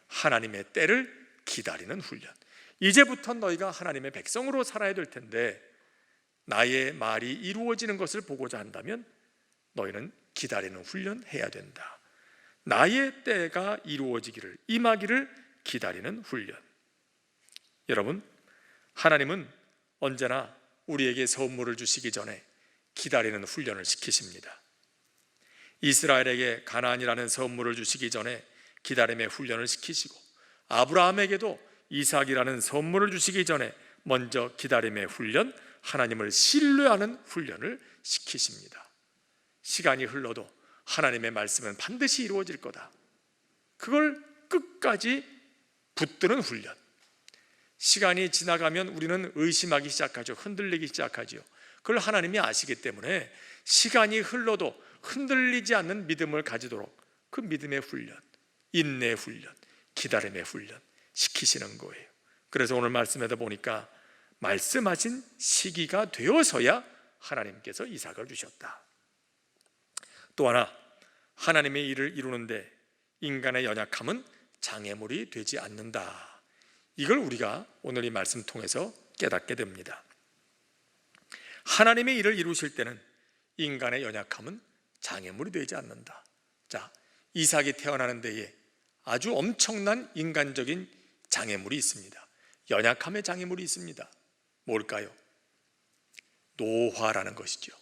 하나님의 때를 기다리는 훈련. 이제부터 너희가 하나님의 백성으로 살아야 될 텐데 나의 말이 이루어지는 것을 보고자 한다면 너희는 기다리는 훈련 해야 된다. 나의 때가 이루어지기를, 임하기를 기다리는 훈련. 여러분, 하나님은 언제나 우리에게 선물을 주시기 전에 기다리는 훈련을 시키십니다. 이스라엘에게 가나안이라는 선물을 주시기 전에 기다림의 훈련을 시키시고, 아브라함에게도 이삭이라는 선물을 주시기 전에 먼저 기다림의 훈련, 하나님을 신뢰하는 훈련을 시키십니다. 시간이 흘러도 하나님의 말씀은 반드시 이루어질 거다. 그걸 끝까지 붙드는 훈련. 시간이 지나가면 우리는 의심하기 시작하죠. 흔들리기 시작하죠. 그걸 하나님이 아시기 때문에 시간이 흘러도 흔들리지 않는 믿음을 가지도록 그 믿음의 훈련, 인내의 훈련, 기다림의 훈련 시키시는 거예요. 그래서 오늘 말씀에도 보니까 말씀하신 시기가 되어서야 하나님께서 이삭을 주셨다. 또 하나, 하나님의 일을 이루는데 인간의 연약함은 장애물이 되지 않는다. 이걸 우리가 오늘 이 말씀 통해서 깨닫게 됩니다. 하나님의 일을 이루실 때는 인간의 연약함은 장애물이 되지 않는다. 자, 이삭이 태어나는 데에 아주 엄청난 인간적인 장애물이 있습니다. 연약함의 장애물이 있습니다. 뭘까요? 노화라는 것이죠.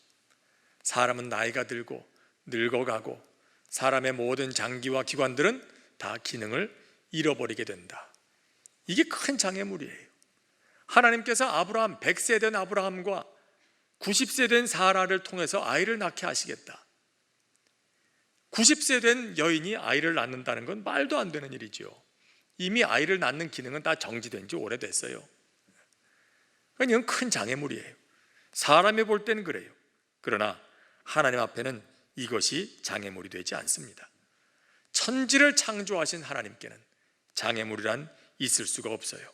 사람은 나이가 들고 늙어가고 사람의 모든 장기와 기관들은 다 기능을 잃어버리게 된다. 이게 큰 장애물이에요. 하나님께서 아브라함 100세 된 아브라함과 90세 된 사라를 통해서 아이를 낳게 하시겠다. 90세 된 여인이 아이를 낳는다는 건 말도 안 되는 일이죠. 이미 아이를 낳는 기능은 다 정지된 지 오래됐어요. 그러니까 이건 큰 장애물이에요. 사람이 볼 때는 그래요. 그러나 하나님 앞에는 이것이 장애물이 되지 않습니다. 천지를 창조하신 하나님께는 장애물이란 있을 수가 없어요.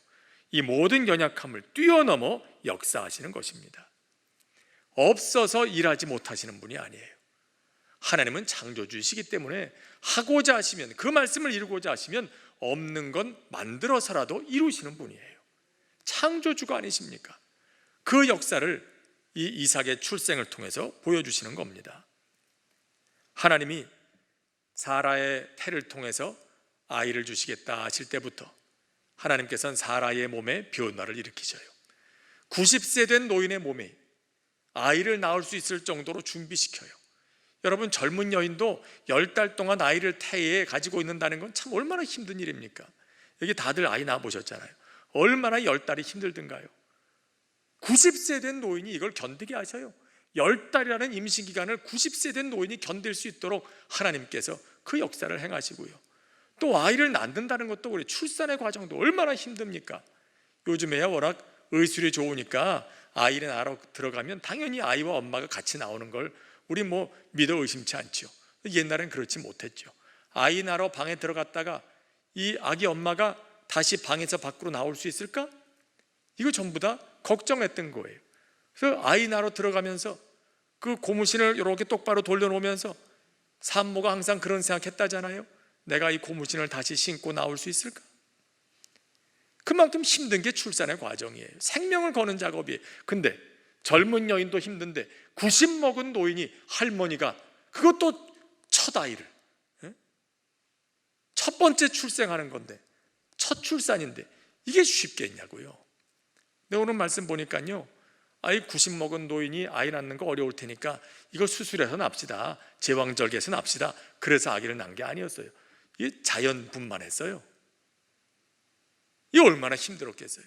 이 모든 연약함을 뛰어넘어 역사하시는 것입니다. 없어서 일하지 못하시는 분이 아니에요. 하나님은 창조주이시기 때문에 하고자 하시면, 그 말씀을 이루고자 하시면 없는 건 만들어서라도 이루시는 분이에요. 창조주가 아니십니까? 그 역사를 이 이삭의 출생을 통해서 보여주시는 겁니다. 하나님이 사라의 태를 통해서 아이를 주시겠다 하실 때부터 하나님께서는 사라의 몸에 변화를 일으키셔요. 90세 된 노인의 몸에 아이를 낳을 수 있을 정도로 준비시켜요. 여러분, 젊은 여인도 10달 동안 아이를 태에 가지고 있는다는 건 참 얼마나 힘든 일입니까? 여기 다들 아이 낳아보셨잖아요. 얼마나 10달이 힘들든가요. 90세 된 노인이 이걸 견디게 하셔요. 10달이라는 임신기간을 90세 된 노인이 견딜 수 있도록 하나님께서 그 역사를 행하시고요. 또 아이를 낳는다는 것도 그래, 출산의 과정도 얼마나 힘듭니까? 요즘에야 워낙 의술이 좋으니까 아이를 낳으러 들어가면 당연히 아이와 엄마가 같이 나오는 걸 우리 믿어 의심치 않죠. 옛날엔 그렇지 못했죠. 아이 낳으러 방에 들어갔다가 이 아기 엄마가 다시 방에서 밖으로 나올 수 있을까? 이거 전부 다 걱정했던 거예요. 그래서 아이 낳으러 들어가면서 그 고무신을 이렇게 똑바로 돌려놓으면서 산모가 항상 그런 생각했다잖아요. 내가 이 고무신을 다시 신고 나올 수 있을까? 그만큼 힘든 게 출산의 과정이에요. 생명을 거는 작업이에요. 근데 젊은 여인도 힘든데 90 먹은 노인이, 할머니가, 그것도 첫 아이를, 첫 번째 출생하는 건데, 첫 출산인데 이게 쉽겠냐고요. 근데 오늘 말씀 보니까요, 아이 90 먹은 노인이 아이 낳는 거 어려울 테니까 이거 수술해서 납시다, 제왕절개해서 납시다, 그래서 아기를 낳은 게 아니었어요. 이게 자연분만했어요. 이게 얼마나 힘들었겠어요.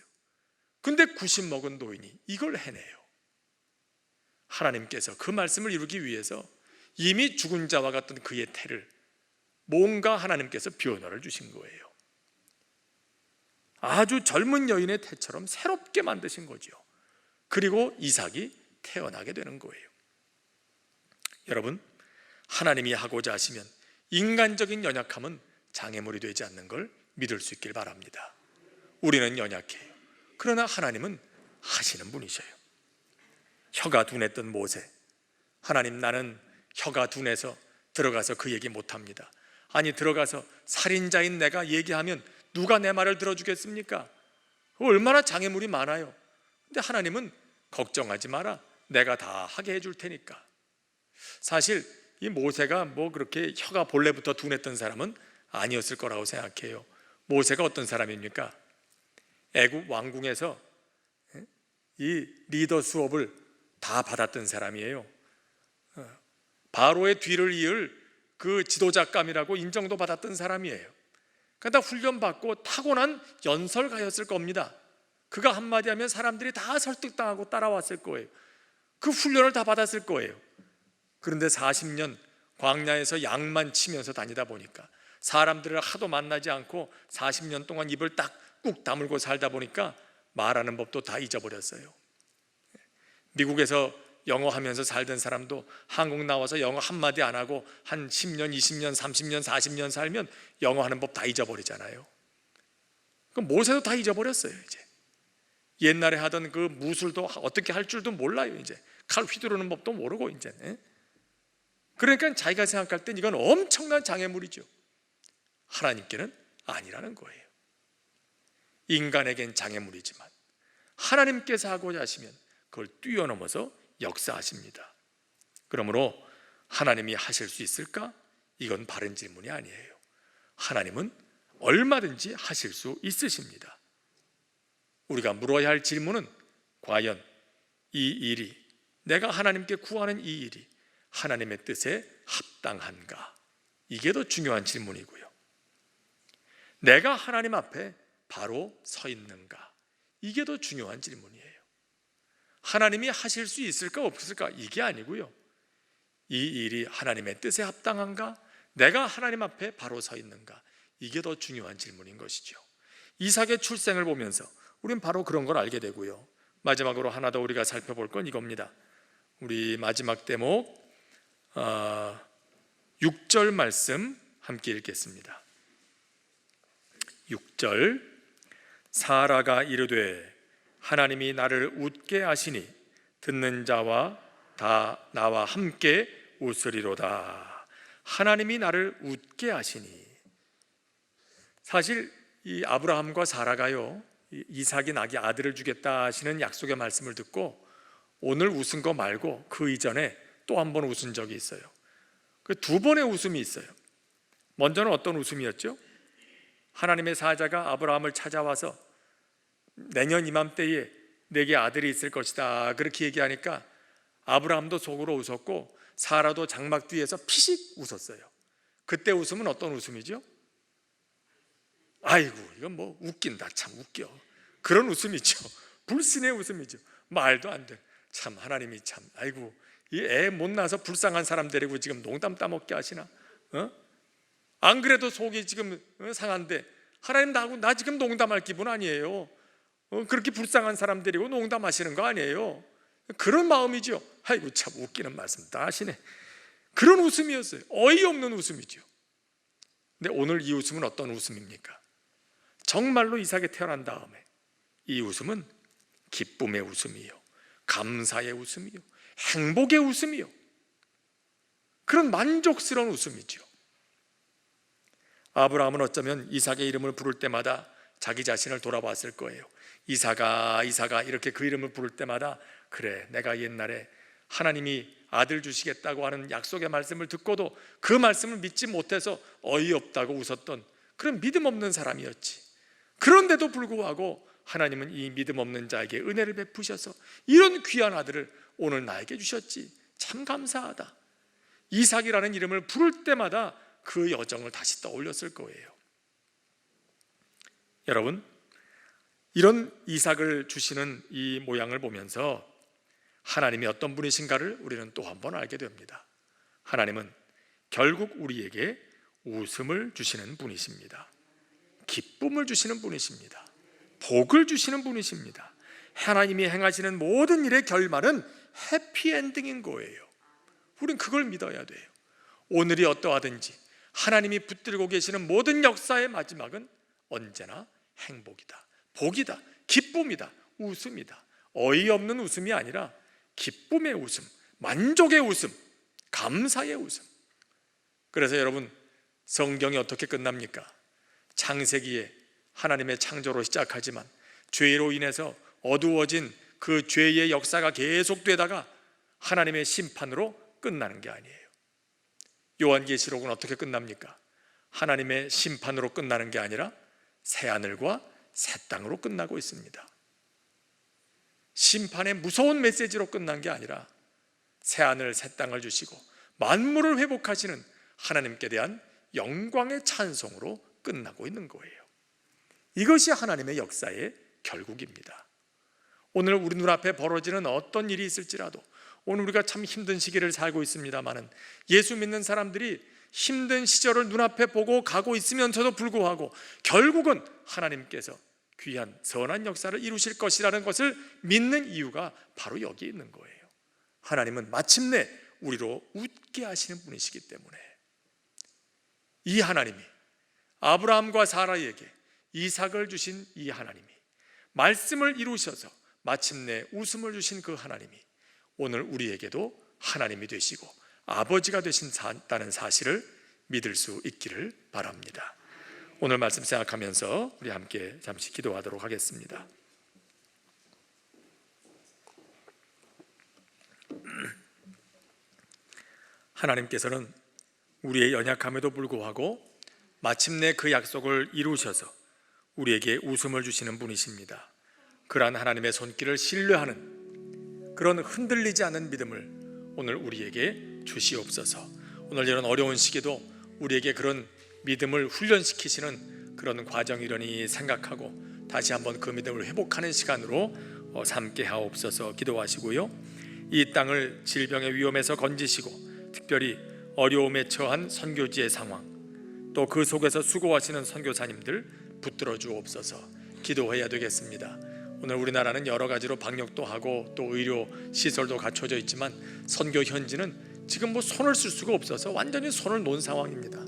근데 90 먹은 노인이 이걸 해내요. 하나님께서 그 말씀을 이루기 위해서 이미 죽은 자와 같던 그의 태를 뭔가 하나님께서 변화를 주신 거예요. 아주 젊은 여인의 태처럼 새롭게 만드신 거죠. 그리고 이삭이 태어나게 되는 거예요. 여러분, 하나님이 하고자 하시면 인간적인 연약함은 장애물이 되지 않는 걸 믿을 수 있길 바랍니다. 우리는 연약해요. 그러나 하나님은 하시는 분이셔요. 혀가 둔했던 모세, 하나님, 나는 혀가 둔해서 들어가서 그 얘기 못합니다. 아니, 들어가서 살인자인 내가 얘기하면 누가 내 말을 들어주겠습니까? 얼마나 장애물이 많아요. 근데 하나님은 걱정하지 마라, 내가 다 하게 해줄 테니까. 사실 이 모세가 그렇게 혀가 본래부터 둔했던 사람은 아니었을 거라고 생각해요. 모세가 어떤 사람입니까? 애굽 왕궁에서 이 리더 수업을 다 받았던 사람이에요. 바로의 뒤를 이을 그 지도자감이라고 인정도 받았던 사람이에요. 그러니까 훈련받고 타고난 연설가였을 겁니다. 그가 한마디 하면 사람들이 다 설득당하고 따라왔을 거예요. 그 훈련을 다 받았을 거예요. 그런데 40년 광야에서 양만 치면서 다니다 보니까, 사람들을 하도 만나지 않고 40년 동안 입을 딱 꾹 다물고 살다 보니까 말하는 법도 다 잊어버렸어요. 미국에서 영어 하면서 살던 사람도 한국 나와서 영어 한마디 안 하고 한 10년, 20년, 30년, 40년 살면 영어 하는 법 다 잊어버리잖아요. 그럼 모세도 다 잊어버렸어요. 이제 옛날에 하던 그 무술도 어떻게 할 줄도 몰라요. 이제 칼 휘두르는 법도 모르고 이제. 그러니까 자기가 생각할 땐 이건 엄청난 장애물이죠. 하나님께는 아니라는 거예요. 인간에겐 장애물이지만 하나님께서 하고자 하시면 그걸 뛰어넘어서 역사하십니다. 그러므로 하나님이 하실 수 있을까? 이건 바른 질문이 아니에요. 하나님은 얼마든지 하실 수 있으십니다. 우리가 물어야 할 질문은 과연 이 일이, 내가 하나님께 구하는 이 일이 하나님의 뜻에 합당한가? 이게 더 중요한 질문이고요. 내가 하나님 앞에 바로 서 있는가? 이게 더 중요한 질문이에요. 하나님이 하실 수 있을까 없을까? 이게 아니고요. 이 일이 하나님의 뜻에 합당한가? 내가 하나님 앞에 바로 서 있는가? 이게 더 중요한 질문인 것이죠. 이삭의 출생을 보면서 우리는 바로 그런 걸 알게 되고요. 마지막으로 하나 더 우리가 살펴볼 건 이겁니다. 우리 마지막 대목 6절 말씀 함께 읽겠습니다. 6절, 사라가 이르되 하나님이 나를 웃게 하시니 듣는 자와 다 나와 함께 웃으리로다. 하나님이 나를 웃게 하시니, 사실 이 아브라함과 사라가요, 이삭이 나게 아들을 주겠다 하시는 약속의 말씀을 듣고 오늘 웃은 거 말고 그 이전에 또 한 번 웃은 적이 있어요. 그 두 번의 웃음이 있어요. 먼저는 어떤 웃음이었죠? 하나님의 사자가 아브라함을 찾아와서 내년 이맘때에 내게 아들이 있을 것이다 그렇게 얘기하니까 아브라함도 속으로 웃었고 사라도 장막 뒤에서 피식 웃었어요. 그때 웃음은 어떤 웃음이죠? 아이고 이건 뭐 웃긴다, 참 웃겨, 그런 웃음이죠. 불신의 웃음이죠. 말도 안 돼. 참 하나님이 참, 아이고 이 애 못 낳아서 불쌍한 사람 데리고 지금 농담 따먹게 하시나? 안 그래도 속이 지금 상한데 하나님 나하고 나 지금 농담할 기분 아니에요. 그렇게 불쌍한 사람 데리고 농담하시는 거 아니에요. 그런 마음이죠. 아이고 참 웃기는 말씀 다 하시네. 그런 웃음이었어요. 어이없는 웃음이죠. 근데 오늘 이 웃음은 어떤 웃음입니까? 정말로 이삭이 태어난 다음에 이 웃음은 기쁨의 웃음이요, 감사의 웃음이요, 행복의 웃음이요, 그런 만족스러운 웃음이죠. 아브라함은 어쩌면 이삭의 이름을 부를 때마다 자기 자신을 돌아봤을 거예요. 이삭아 이삭아 이렇게 그 이름을 부를 때마다 그래, 내가 옛날에 하나님이 아들 주시겠다고 하는 약속의 말씀을 듣고도 그 말씀을 믿지 못해서 어이없다고 웃었던 그런 믿음 없는 사람이었지. 그런데도 불구하고 하나님은 이 믿음 없는 자에게 은혜를 베푸셔서 이런 귀한 아들을 오늘 나에게 주셨지, 참 감사하다. 이삭이라는 이름을 부를 때마다 그 여정을 다시 떠올렸을 거예요. 여러분, 이런 이삭을 주시는 이 모양을 보면서 하나님이 어떤 분이신가를 우리는 또 한 번 알게 됩니다. 하나님은 결국 우리에게 웃음을 주시는 분이십니다. 기쁨을 주시는 분이십니다. 복을 주시는 분이십니다. 하나님이 행하시는 모든 일의 결말은 해피엔딩인 거예요. 우린 그걸 믿어야 돼요. 오늘이 어떠하든지 하나님이 붙들고 계시는 모든 역사의 마지막은 언제나 행복이다, 복이다, 기쁨이다, 웃음이다. 어이없는 웃음이 아니라 기쁨의 웃음, 만족의 웃음, 감사의 웃음. 그래서 여러분, 성경이 어떻게 끝납니까? 창세기에 하나님의 창조로 시작하지만 죄로 인해서 어두워진 그 죄의 역사가 계속되다가 하나님의 심판으로 끝나는 게 아니에요. 요한계시록은 어떻게 끝납니까? 하나님의 심판으로 끝나는 게 아니라 새하늘과 새 땅으로 끝나고 있습니다. 심판의 무서운 메시지로 끝난 게 아니라 새하늘 새 땅을 주시고 만물을 회복하시는 하나님께 대한 영광의 찬송으로 끝나고 있는 거예요. 이것이 하나님의 역사의 결국입니다. 오늘 우리 눈앞에 벌어지는 어떤 일이 있을지라도, 오늘 우리가 참 힘든 시기를 살고 있습니다마는 예수 믿는 사람들이 힘든 시절을 눈앞에 보고 가고 있으면서도 불구하고 결국은 하나님께서 귀한 선한 역사를 이루실 것이라는 것을 믿는 이유가 바로 여기에 있는 거예요. 하나님은 마침내 우리로 웃게 하시는 분이시기 때문에, 이 하나님이 아브라함과 사라에게 이삭을 주신 이 하나님이, 말씀을 이루셔서 마침내 웃음을 주신 그 하나님이 오늘 우리에게도 하나님이 되시고 아버지가 되신다는 사실을 믿을 수 있기를 바랍니다. 오늘 말씀 생각하면서 우리 함께 잠시 기도하도록 하겠습니다. 하나님께서는 우리의 연약함에도 불구하고 마침내 그 약속을 이루셔서 우리에게 웃음을 주시는 분이십니다. 그러한 하나님의 손길을 신뢰하는 그런 흔들리지 않은 믿음을 오늘 우리에게 주시옵소서. 오늘 이런 어려운 시기도 우리에게 그런 믿음을 훈련시키시는 그런 과정이려니 생각하고 다시 한번 그 믿음을 회복하는 시간으로 삼게 하옵소서 기도하시고요. 이 땅을 질병의 위험에서 건지시고 특별히 어려움에 처한 선교지의 상황, 또 그 속에서 수고하시는 선교사님들 붙들어 주옵소서 기도해야 되겠습니다. 오늘 우리나라는 여러 가지로 방역도 하고 또 의료 시설도 갖춰져 있지만 선교 현지는 지금 손을 쓸 수가 없어서 완전히 손을 놓은 상황입니다.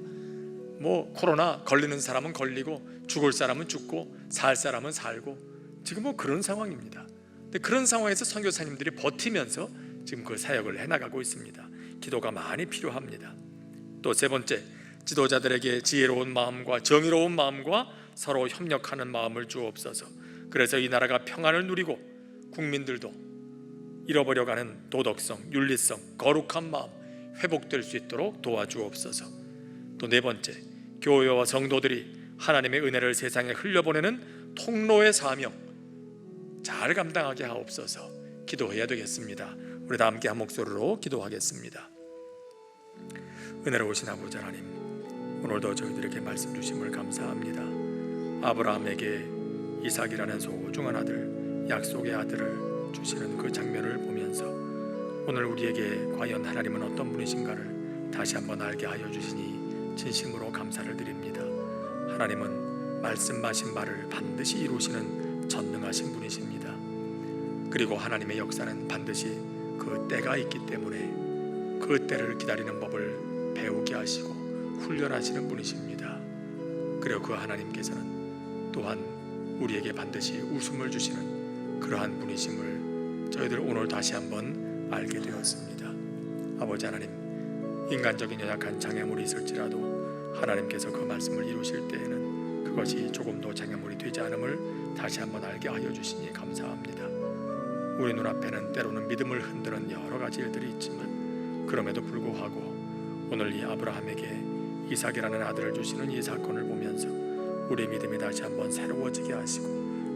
코로나 걸리는 사람은 걸리고 죽을 사람은 죽고 살 사람은 살고 지금 그런 상황입니다. 근데 그런 상황에서 선교사님들이 버티면서 지금 그 사역을 해나가고 있습니다. 기도가 많이 필요합니다. 또 세 번째, 지도자들에게 지혜로운 마음과 정의로운 마음과 서로 협력하는 마음을 주옵소서. 그래서 이 나라가 평안을 누리고 국민들도 잃어버려가는 도덕성, 윤리성, 거룩한 마음 회복될 수 있도록 도와주옵소서. 또 네 번째, 교회와 성도들이 하나님의 은혜를 세상에 흘려보내는 통로의 사명 잘 감당하게 하옵소서 기도해야 되겠습니다. 우리 다 함께 한 목소리로 기도하겠습니다. 은혜로우신 아버지 하나님, 오늘도 저희들에게 말씀 주심을 감사합니다. 아브라함에게 이삭이라는 소중한 아들, 약속의 아들을 주시는 그 장면을 보면서 오늘 우리에게 과연 하나님은 어떤 분이신가를 다시 한번 알게 하여 주시니 진심으로 감사를 드립니다. 하나님은 말씀하신 바를 반드시 이루시는 전능하신 분이십니다. 그리고 하나님의 역사는 반드시 그 때가 있기 때문에 그 때를 기다리는 법을 배우게 하시고 훈련하시는 분이십니다. 그리고 그 하나님께서는 또한 우리에게 반드시 웃음을 주시는 그러한 분이심을 저희들 오늘 다시 한번 알게 되었습니다. 아버지 하나님, 인간적인 연약한 장애물이 있을지라도 하나님께서 그 말씀을 이루실 때에는 그것이 조금도 장애물이 되지 않음을 다시 한번 알게 하여 주시니 감사합니다. 우리 눈앞에는 때로는 믿음을 흔드는 여러 가지 일들이 있지만 그럼에도 불구하고 오늘 이 아브라함에게 이삭이라는 아들을 주시는 이 사건을 보면서 우리의 믿음이 다시 한번 새로워지게 하시고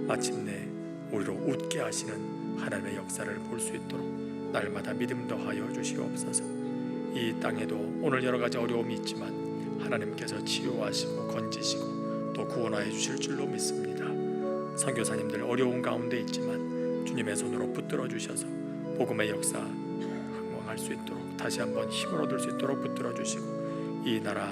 마침내 우리로 웃게 하시는 하나님의 역사를 볼 수 있도록 날마다 믿음 더하여 주시옵소서. 이 땅에도 오늘 여러 가지 어려움이 있지만 하나님께서 치유하시고 건지시고 또 구원하여 주실 줄로 믿습니다. 선교사님들 어려운 가운데 있지만 주님의 손으로 붙들어 주셔서 복음의 역사 흥왕할 수 있도록 다시 한번 힘을 얻을 수 있도록 붙들어 주시고 이 나라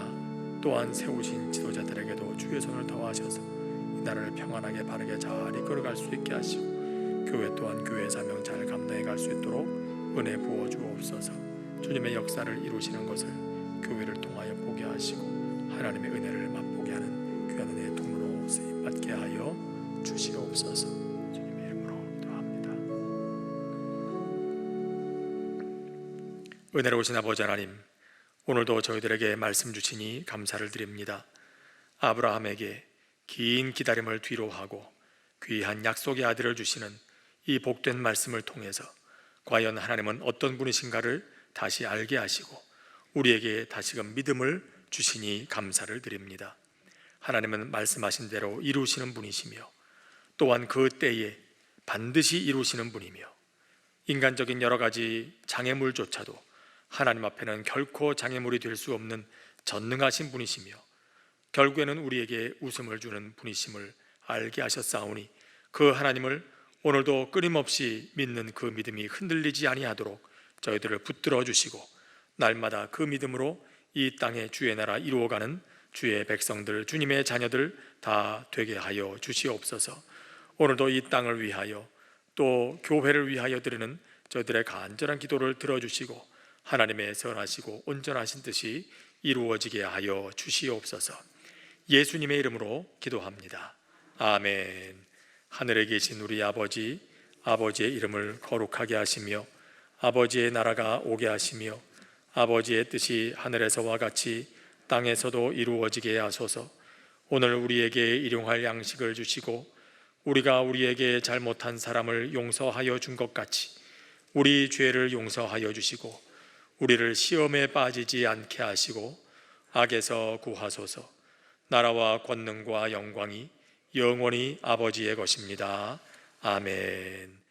또한 세우신 지도자들에게도 주의 손을 더하셔서 이 나라를 평안하게 바르게 잘 이끌어갈 수 있게 하시고 교회 또한 교회의 사명 잘 감당해 갈 수 있도록 은혜 부어 주옵소서. 주님의 역사를 이루시는 것을 교회를 통하여 보게 하시고 하나님의 은혜를 맛보게 하는 귀한 은혜의 통로로 쓰임 받게 하여 주시옵소서. 주님의 이름으로 기도합니다. 은혜로우신 아버지 하나님, 오늘도 저희들에게 말씀 주시니 감사를 드립니다. 아브라함에게 긴 기다림을 뒤로하고 귀한 약속의 아들을 주시는 이 복된 말씀을 통해서 과연 하나님은 어떤 분이신가를 다시 알게 하시고 우리에게 다시금 믿음을 주시니 감사를 드립니다. 하나님은 말씀하신 대로 이루시는 분이시며 또한 그 때에 반드시 이루시는 분이며 인간적인 여러 가지 장애물조차도 하나님 앞에는 결코 장애물이 될 수 없는 전능하신 분이시며 결국에는 우리에게 웃음을 주는 분이심을 알게 하셨사오니 그 하나님을 오늘도 끊임없이 믿는 그 믿음이 흔들리지 아니하도록 저희들을 붙들어 주시고 날마다 그 믿음으로 이 땅의 주의 나라 이루어가는 주의 백성들, 주님의 자녀들 다 되게 하여 주시옵소서. 오늘도 이 땅을 위하여 또 교회를 위하여 드리는 저들의 간절한 기도를 들어주시고 하나님의 선하시고 온전하신 뜻이 이루어지게 하여 주시옵소서. 예수님의 이름으로 기도합니다. 아멘. 하늘에 계신 우리 아버지, 아버지의 이름을 거룩하게 하시며 아버지의 나라가 오게 하시며 아버지의 뜻이 하늘에서와 같이 땅에서도 이루어지게 하소서. 오늘 우리에게 일용할 양식을 주시고 우리가 우리에게 잘못한 사람을 용서하여 준 것 같이 우리 죄를 용서하여 주시고 우리를 시험에 빠지지 않게 하시고 악에서 구하소서. 나라와 권능과 영광이 영원히 아버지의 것입니다. 아멘.